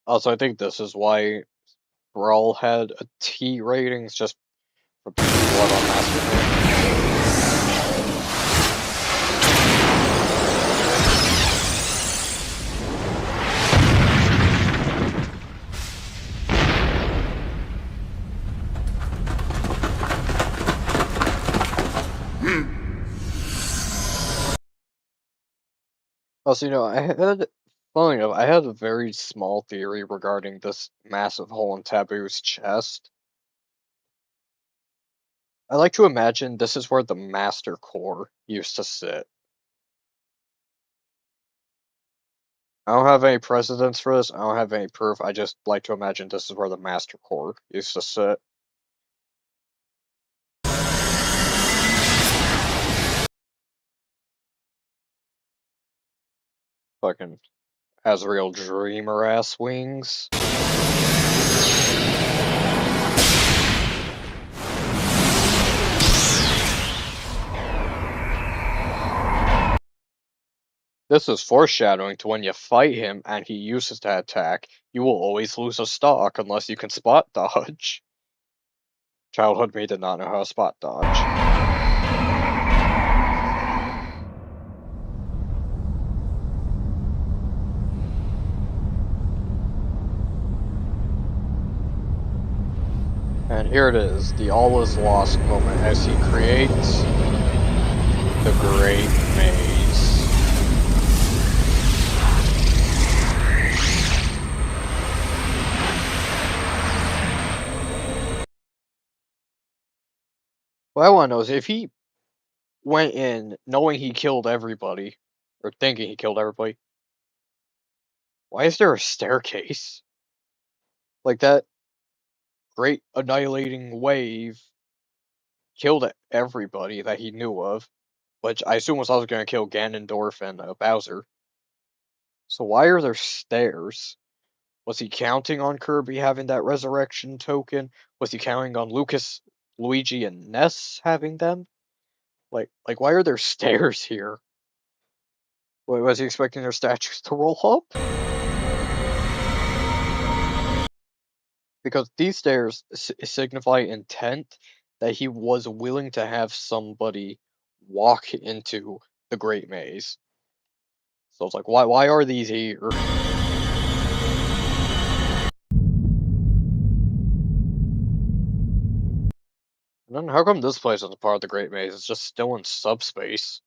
Also, I think this is why Brawl had a T ratings, just for blood on Master Hand. Also, funny enough, I had a very small theory regarding this massive hole in Taboo's chest. I like to imagine this is where the Master Core used to sit. I don't have any precedents for this, I don't have any proof, I just like to imagine this is where the Master Core used to sit. Fucking Azrael Dreamer ass wings. This is foreshadowing to when you fight him and he uses that attack, you will always lose a stock unless you can spot dodge. Childhood me did not know how to spot dodge. And here it is, the all is lost moment as he creates the Great Maze. What I want to know is if he went in knowing he killed everybody, or thinking he killed everybody, why is there a staircase? Like, that great annihilating wave killed everybody that he knew of, which I assume was also going to kill Ganondorf and Bowser. So why are there stairs? Was he counting on Kirby having that resurrection token? Was he counting on Lucas, Luigi, and Ness having them? Like, why are there stairs here? Was he expecting their statues to roll up? Because these stairs signify intent that he was willing to have somebody walk into the Great Maze. So it's like, why are these here? And then how come this place isn't part of the Great Maze? It's just still in subspace.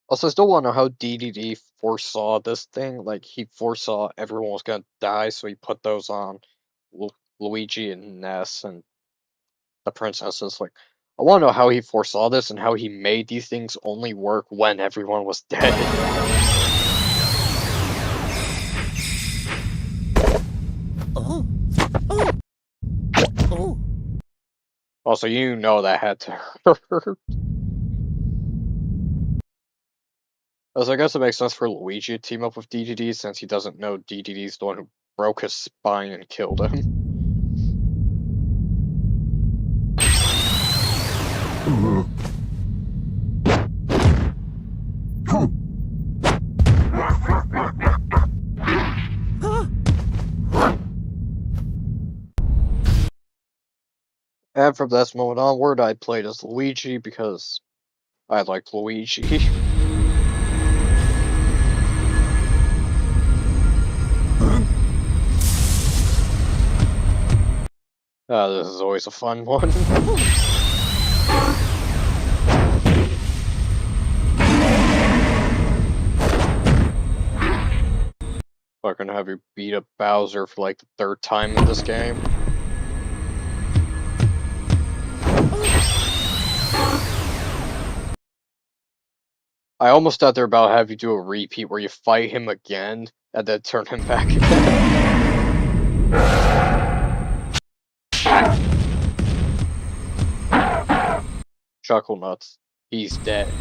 Also, I still want to know how DDD foresaw this thing. Like, he foresaw everyone was gonna die, so he put those on Luigi and Ness and the princesses. Like, I want to know how he foresaw this and how he made these things only work when everyone was dead. Oh. Oh. Oh. Also, you know that had to hurt. Also, I guess it makes sense for Luigi to team up with DDD since he doesn't know DDD's the one who broke his spine and killed him. And from this moment onward, I played as Luigi because I liked Luigi. This is always a fun one. Fucking have you beat up Bowser for like the 3rd time in this game. I almost thought they were about to have you do a repeat where you fight him again and then turn him back again. Chuckle nuts. He's dead.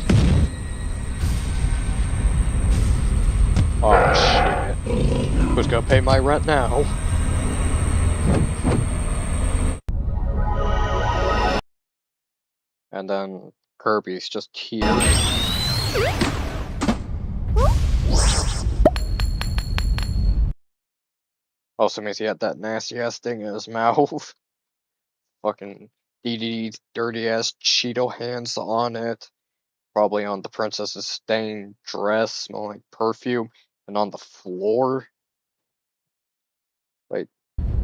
Oh shit. Who's gonna pay my rent now? And then Kirby's just here. Also means he had that nasty ass thing in his mouth. Fucking DDD's dirty ass Cheeto hands on it. Probably on the princess's stained dress, smelling like perfume, and on the floor. Like,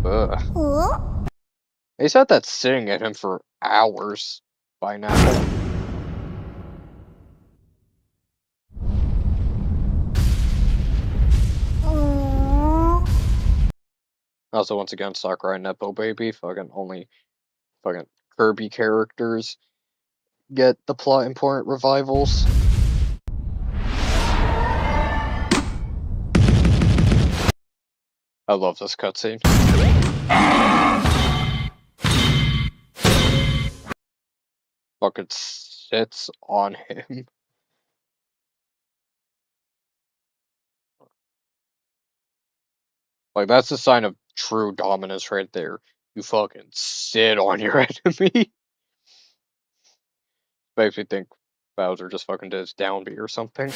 ugh. He's had that sitting at him for hours by now. Also, once again, Sakurai Nepo Baby, fucking only fucking Kirby characters get the plot important revivals. I love this cutscene. Fucking sits on him. Like, that's a sign of true dominance right there. You fucking sit on your enemy. Makes me think Bowser just fucking did his down B or something.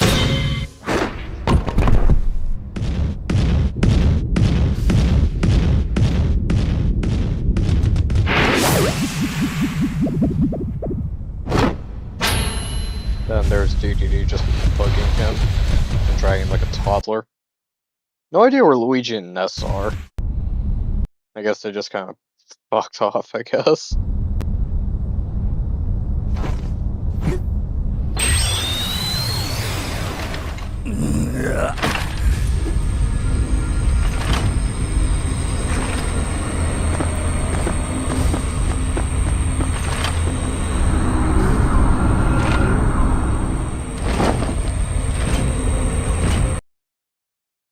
Then there's DDD just bugging him and dragging like a toddler. No idea where Luigi and Ness are. I guess they just kind of fucked off, I guess.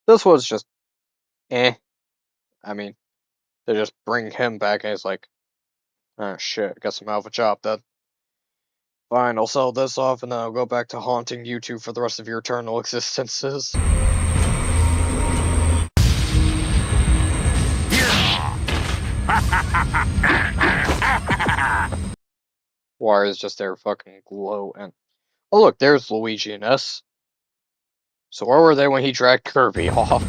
This was just eh. I mean, they just bring him back and it's like, oh shit, guess I'm out of a job then. Fine, I'll sell this off and then I'll go back to haunting you two for the rest of your eternal existences. Wario is just there fucking glow and oh look, there's Luigi and Ness. So where were they when he dragged Kirby off?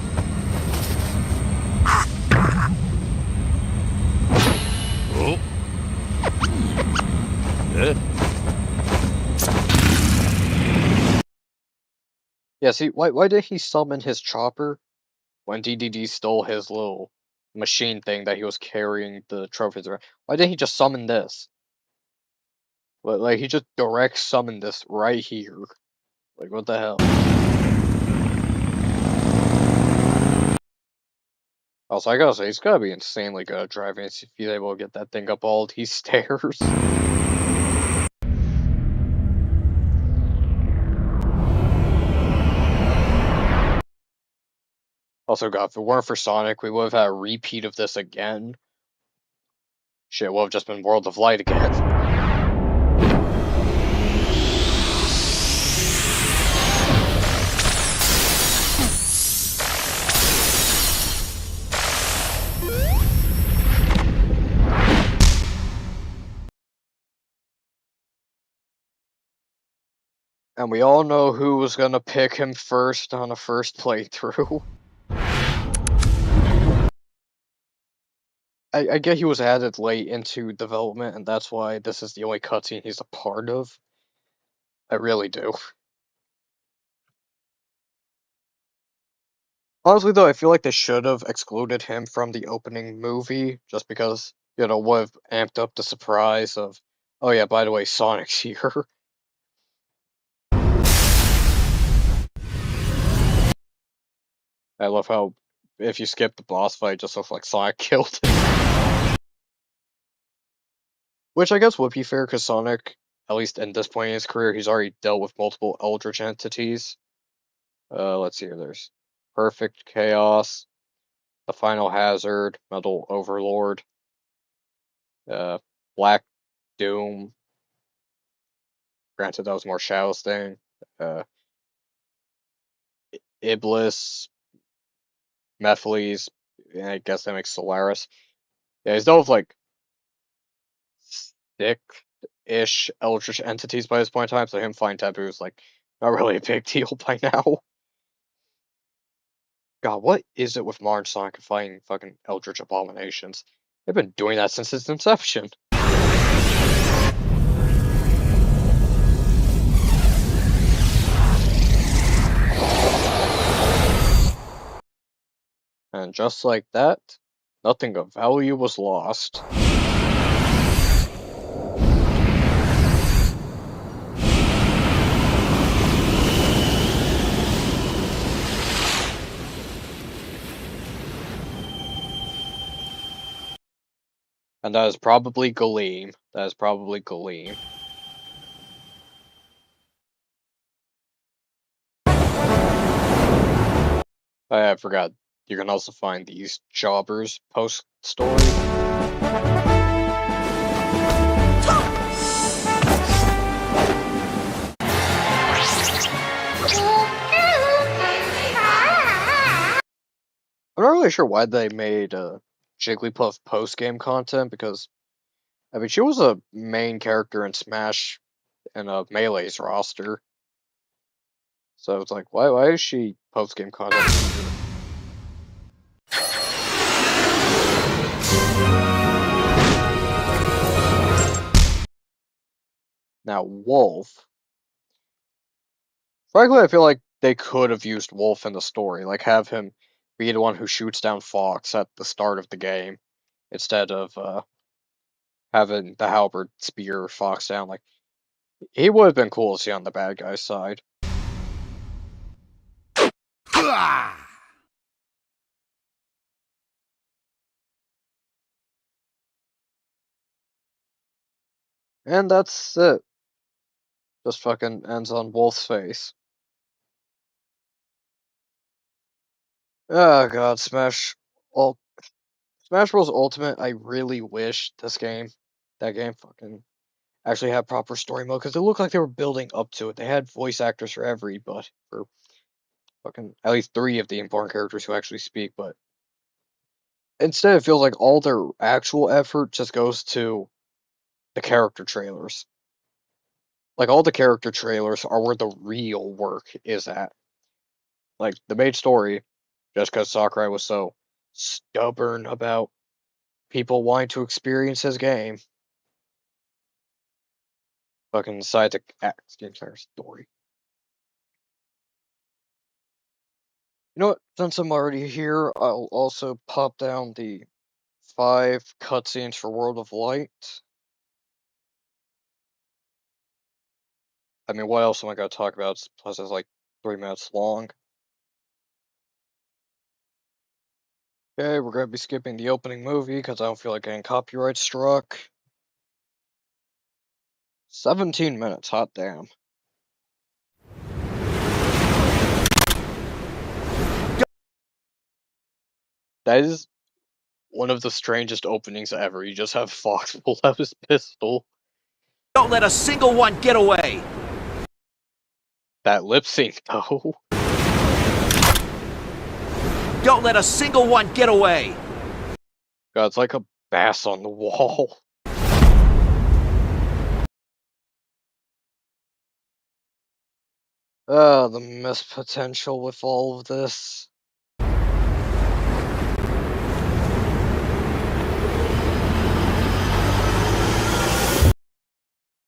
Yeah, see, why did he summon his chopper when DDD stole his little machine thing that he was carrying the trophies around? Why didn't he just summon this? Like, he just direct summoned this right here. Like, what the hell? Also, I gotta say, he's gotta be insanely good at driving if he's able to get that thing up all these stairs. Also, God, if it weren't for Sonic, we would have had a repeat of this again. Shit, would have just been World of Light again. And we all know who was gonna pick him first on a first playthrough. I get he was added late into development, and that's why this is the only cutscene he's a part of. I really do. Honestly, though, I feel like they should have excluded him from the opening movie, just because, would have amped up the surprise of, oh yeah, by the way, Sonic's here. I love how, if you skip the boss fight, it just looks like Sonic killed him. Which I guess would be fair, because Sonic, at least in this point in his career, he's already dealt with multiple Eldritch entities. Let's see here, there's Perfect Chaos, the Final Hazard, Metal Overlord, Black Doom. Granted, that was more Shadow's thing. Uh, Iblis, Mephiles, and I guess that makes Solaris. Yeah, he's dealt with like thick-ish Eldritch entities by this point in time, so him finding Taboo is like not really a big deal by now. God, what is it with modern Sonic and fighting fucking Eldritch abominations? They've been doing that since its inception. And just like that, nothing of value was lost. And that is probably Galeem. That is probably Galeem. I forgot. You can also find these jobbers post-story. I'm not really sure why they made Jigglypuff post-game content, because, I mean, she was a main character in Smash and Melee's roster. So it's like, why is she post-game content? Now, Wolf. Frankly, I feel like they could have used Wolf in the story, like have him be the one who shoots down Fox at the start of the game, instead of having the halberd spear Fox down. Like, he would have been cool to see on the bad guy's side. And that's it. Just fucking ends on Wolf's face. Oh god, Smash Bros. Ultimate, I really wish that game fucking actually had proper story mode, because it looked like they were building up to it. They had voice actors for for fucking at least 3 of the important characters who actually speak, but instead it feels like all their actual effort just goes to the character trailers. Like, all the character trailers are where the real work is at. Like, the main story, just because Sakurai was so stubborn about people wanting to experience his game, fucking decide to act the entire story. You know what? Since I'm already here, I'll also pop down the 5 cutscenes for World of Light. I mean, what else am I gonna talk about? Plus, it's like 3 minutes long. Okay, we're gonna be skipping the opening movie because I don't feel like getting copyright struck. 17 minutes, hot damn. That is one of the strangest openings ever. You just have Fox pull out his pistol. Don't let a single one get away! That lip sync, though. Don't let a single one get away! God, it's like a bass on the wall. The missed potential with all of this.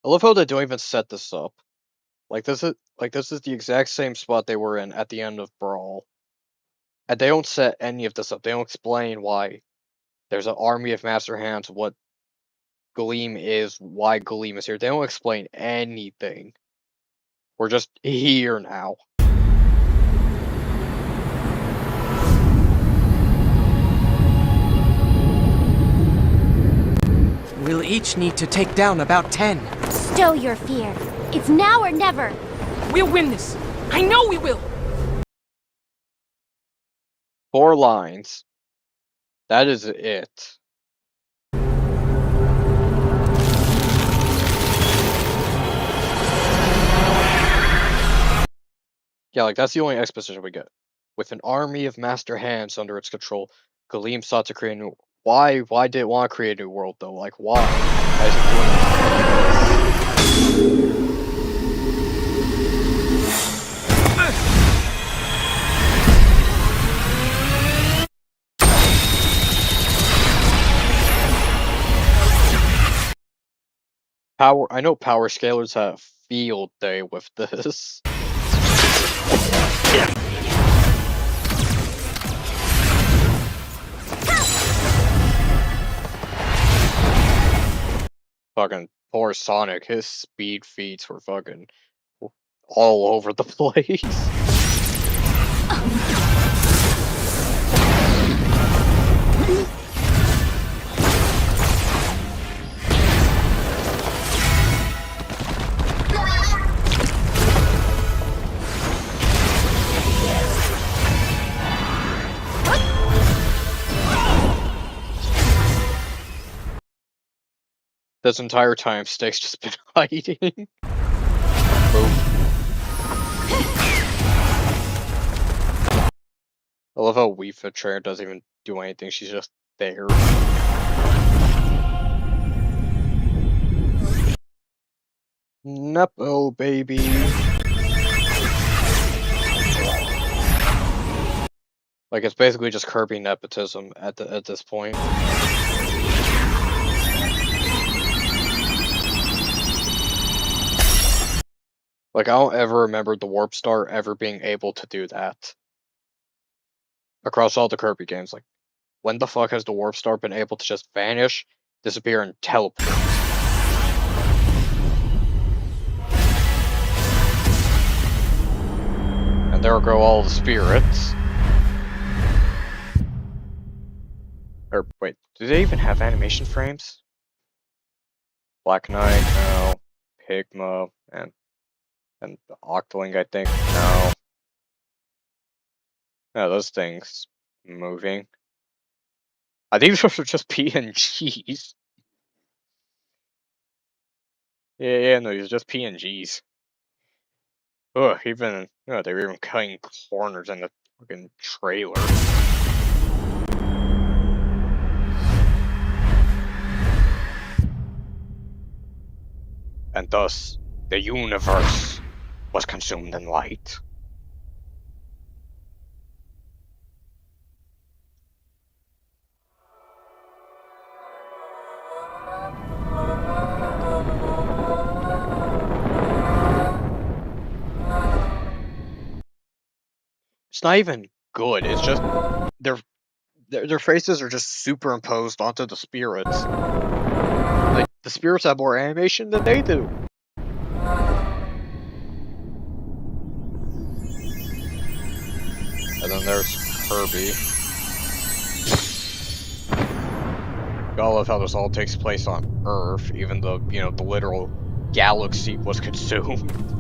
I love how they don't even set this up. Like this is the exact same spot they were in at the end of Brawl. And they don't set any of this up. They don't explain why there's an army of Master Hands, what Gleam is, why Gleam is here. They don't explain anything. We're just here now. We'll each need to take down about 10. Stow your fear. It's now or never. We'll win this. I know we will. 4 lines. That is it. Yeah, like that's the only exposition we get. With an army of Master Hands under its control, Gleam sought to create a new. Why did it want to create a new world though? Like why? Why is it doing this? I know power scalers have a field day with this. Fucking poor Sonic, his speed feats were fucking all over the place. This entire time, Sticks just been hiding. Boom. I love how Wii Fit Trainer doesn't even do anything, she's just there. Nepo baby. Like it's basically just Kirby nepotism at this point. Like, I don't ever remember the Warp Star ever being able to do that. Across all the Kirby games, like, when the fuck has the Warp Star been able to just vanish, disappear, and teleport? And there go all the spirits. Or, wait, do they even have animation frames? Black Knight, no. Pigma, and Octoling, I think. No. No, those things moving. I think those are just PNGs. Yeah, no, these are just PNGs. Ugh, even, they were even cutting corners in the fucking trailer. And thus, the universe was consumed in light. It's not even good. It's just their faces are just superimposed onto the spirits. Like the spirits have more animation than they do. And then there's Kirby. I love how this all takes place on Earth, even though, the literal galaxy was consumed.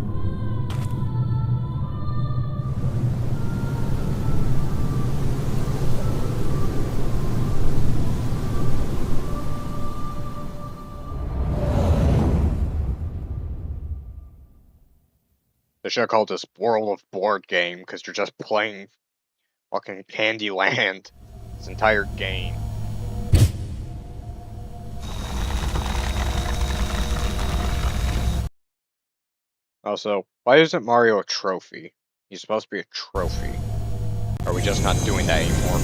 They should have called this World of Board Game, because you're just playing fucking Candyland. This entire game. Also, why isn't Mario a trophy? He's supposed to be a trophy. Are we just not doing that anymore?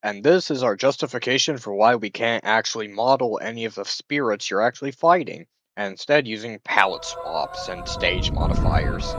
And this is our justification for why we can't actually model any of the spirits you're actually fighting, and instead using palette swaps and stage modifiers.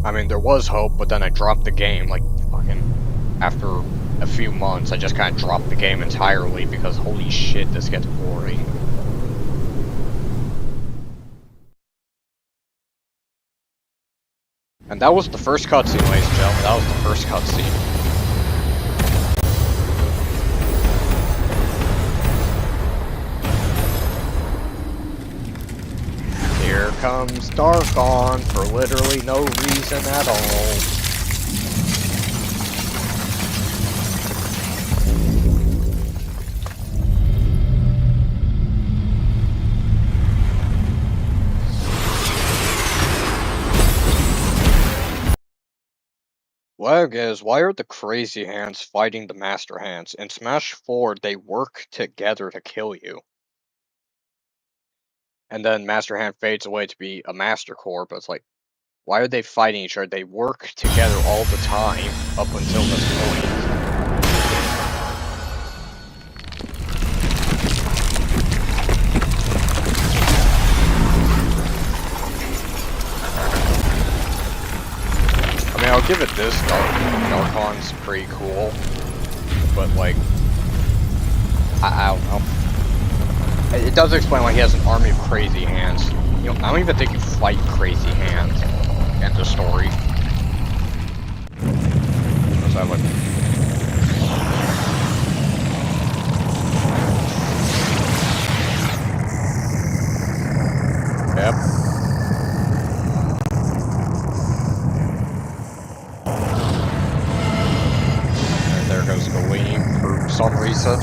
I mean, there was hope, but then I dropped the game, like, fucking, after a few months, I just kind of dropped the game entirely, because holy shit, this gets boring. And that was the first cutscene, ladies and gentlemen, that was the first cutscene. Here comes Darkon for literally no reason at all. What I get is, why are the crazy hands fighting the master hands? In Smash 4, they work together to kill you. And then Master Hand fades away to be a Master Core, but it's like, why are they fighting each other? They work together all the time, up until this point. I mean, I'll give it this, Darkon's pretty cool, but like, I don't know. It does explain why he has an army of crazy hands. I don't even think you fight crazy hands. End of story. Because I would. Yep. And there goes Galeem for some reason.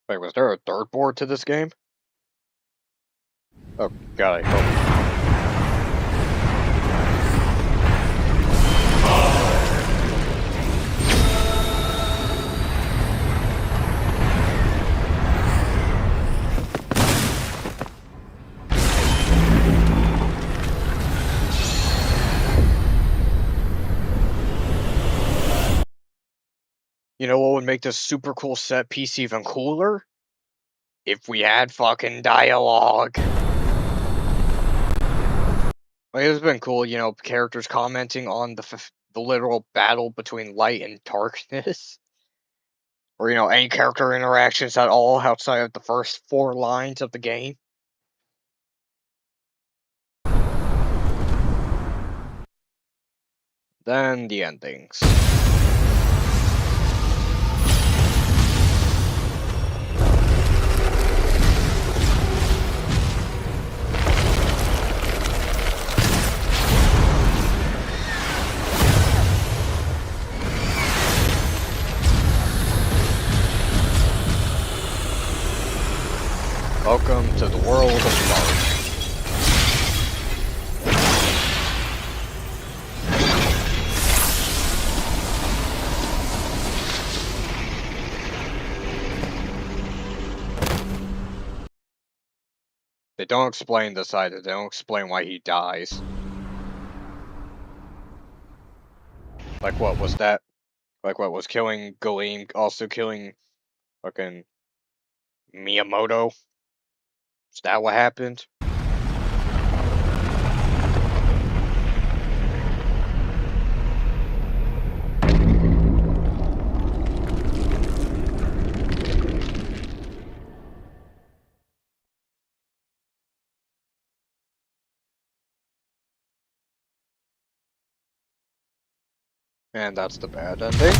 Wait, was there a third board to this game? Oh, God, I hope. You know what would make this super cool set piece even cooler? If we had fucking dialogue. Like, it's been cool, characters commenting on the literal battle between light and darkness, or any character interactions at all outside of the first 4 lines of the game. Then the endings. Welcome to the world of dark. They don't explain this either. They don't explain why he dies. Like what was that? Like what was killing Galeem also killing fucking Miyamoto? Is that what happened? And that's the bad ending.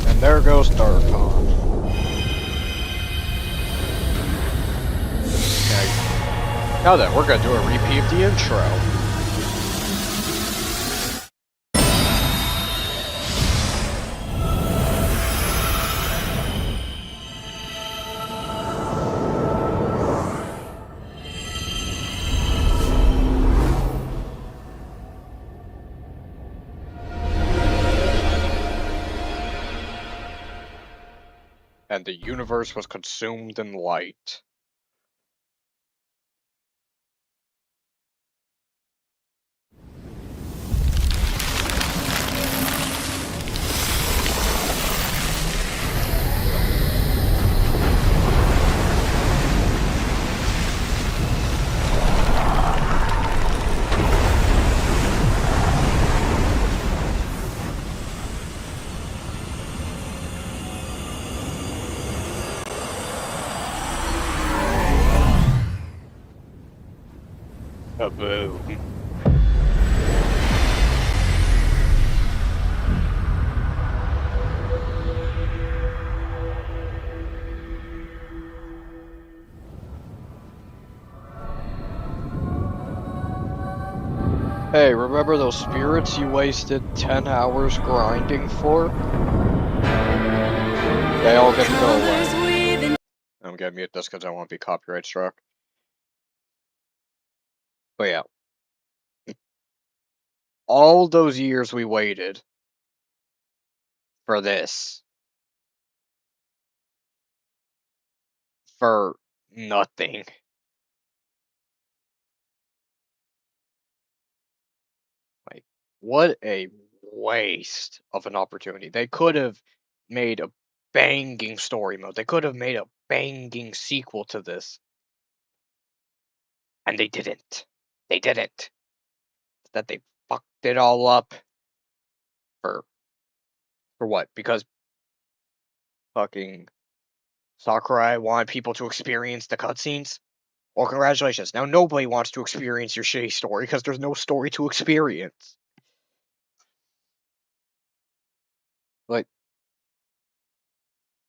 And there goes Darkon. Now then, we're gonna do a repeat of the intro. And the universe was consumed in light. Kaboom. Hey, remember those spirits you wasted 10 hours grinding for? They all get to go away. I'm gonna mute this because I won't be copyright struck. But yeah. All those years we waited for this. For nothing. Like, what a waste of an opportunity. They could have made a banging story mode. They could have made a banging sequel to this. And they didn't. They didn't. That they fucked it all up. For what? Because fucking Sakurai wanted people to experience the cutscenes? Well, congratulations. Now nobody wants to experience your shitty story because there's no story to experience.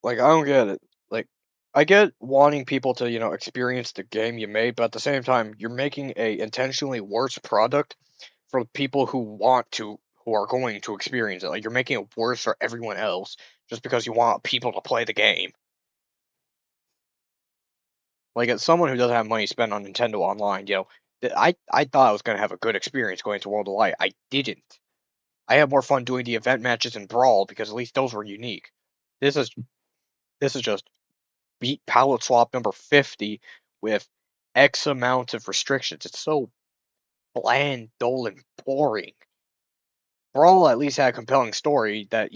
Like, I don't get it. Like, I get wanting people to, experience the game you made, but at the same time, you're making a intentionally worse product for people who are going to experience it. Like, you're making it worse for everyone else just because you want people to play the game. Like, as someone who doesn't have money to spend on Nintendo Online, I thought I was going to have a good experience going to World of Light. I didn't. I had more fun doing the event matches in Brawl because at least those were unique. This is just beat palette swap number 50 with X amount of restrictions. It's so bland, dull, and boring. Brawl at least had a compelling story that,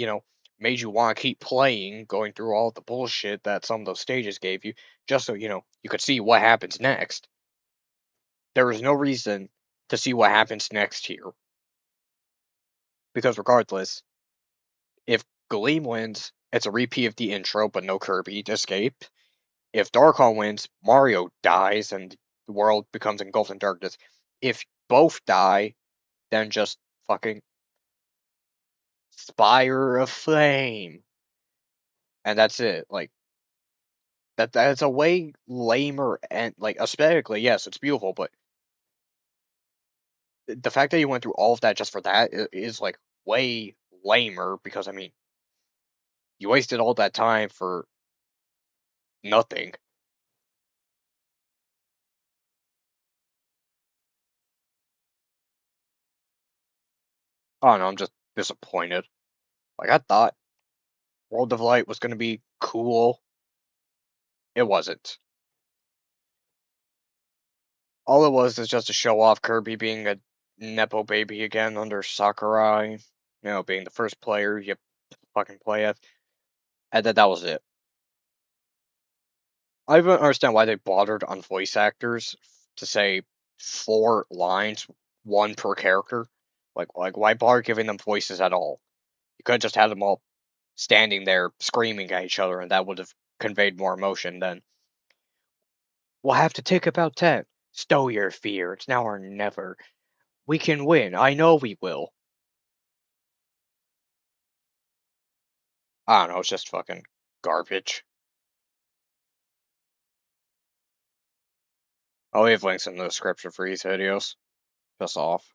made you want to keep playing, going through all the bullshit that some of those stages gave you, just so, you could see what happens next. There is no reason to see what happens next here. Because regardless, if Gleam wins, it's a repeat of the intro, but no Kirby to escape. If Darkon wins, Mario dies and the world becomes engulfed in darkness. If both die, then just fucking Spire of Flame. And that's it. Like, that's a way lamer and, like, aesthetically, yes, it's beautiful, but the fact that you went through all of that just for that is like, way lamer, because, I mean, you wasted all that time for nothing. I don't know, I'm just disappointed. Like, I thought World of Light was gonna be cool. It wasn't. All it was is just to show off Kirby being a Nepo baby again under Sakurai. Being the first player you fucking play as. And then that was it. I don't understand why they bothered on voice actors to say 4 lines, 1 per character. Like why bother giving them voices at all? You could have just had them all standing there screaming at each other, and that would have conveyed more emotion than, we'll have to take about 10. Stow your fear, it's now or never. We can win, I know we will. I don't know, it's just fucking garbage. I'll leave links in the description for these videos. Piss off.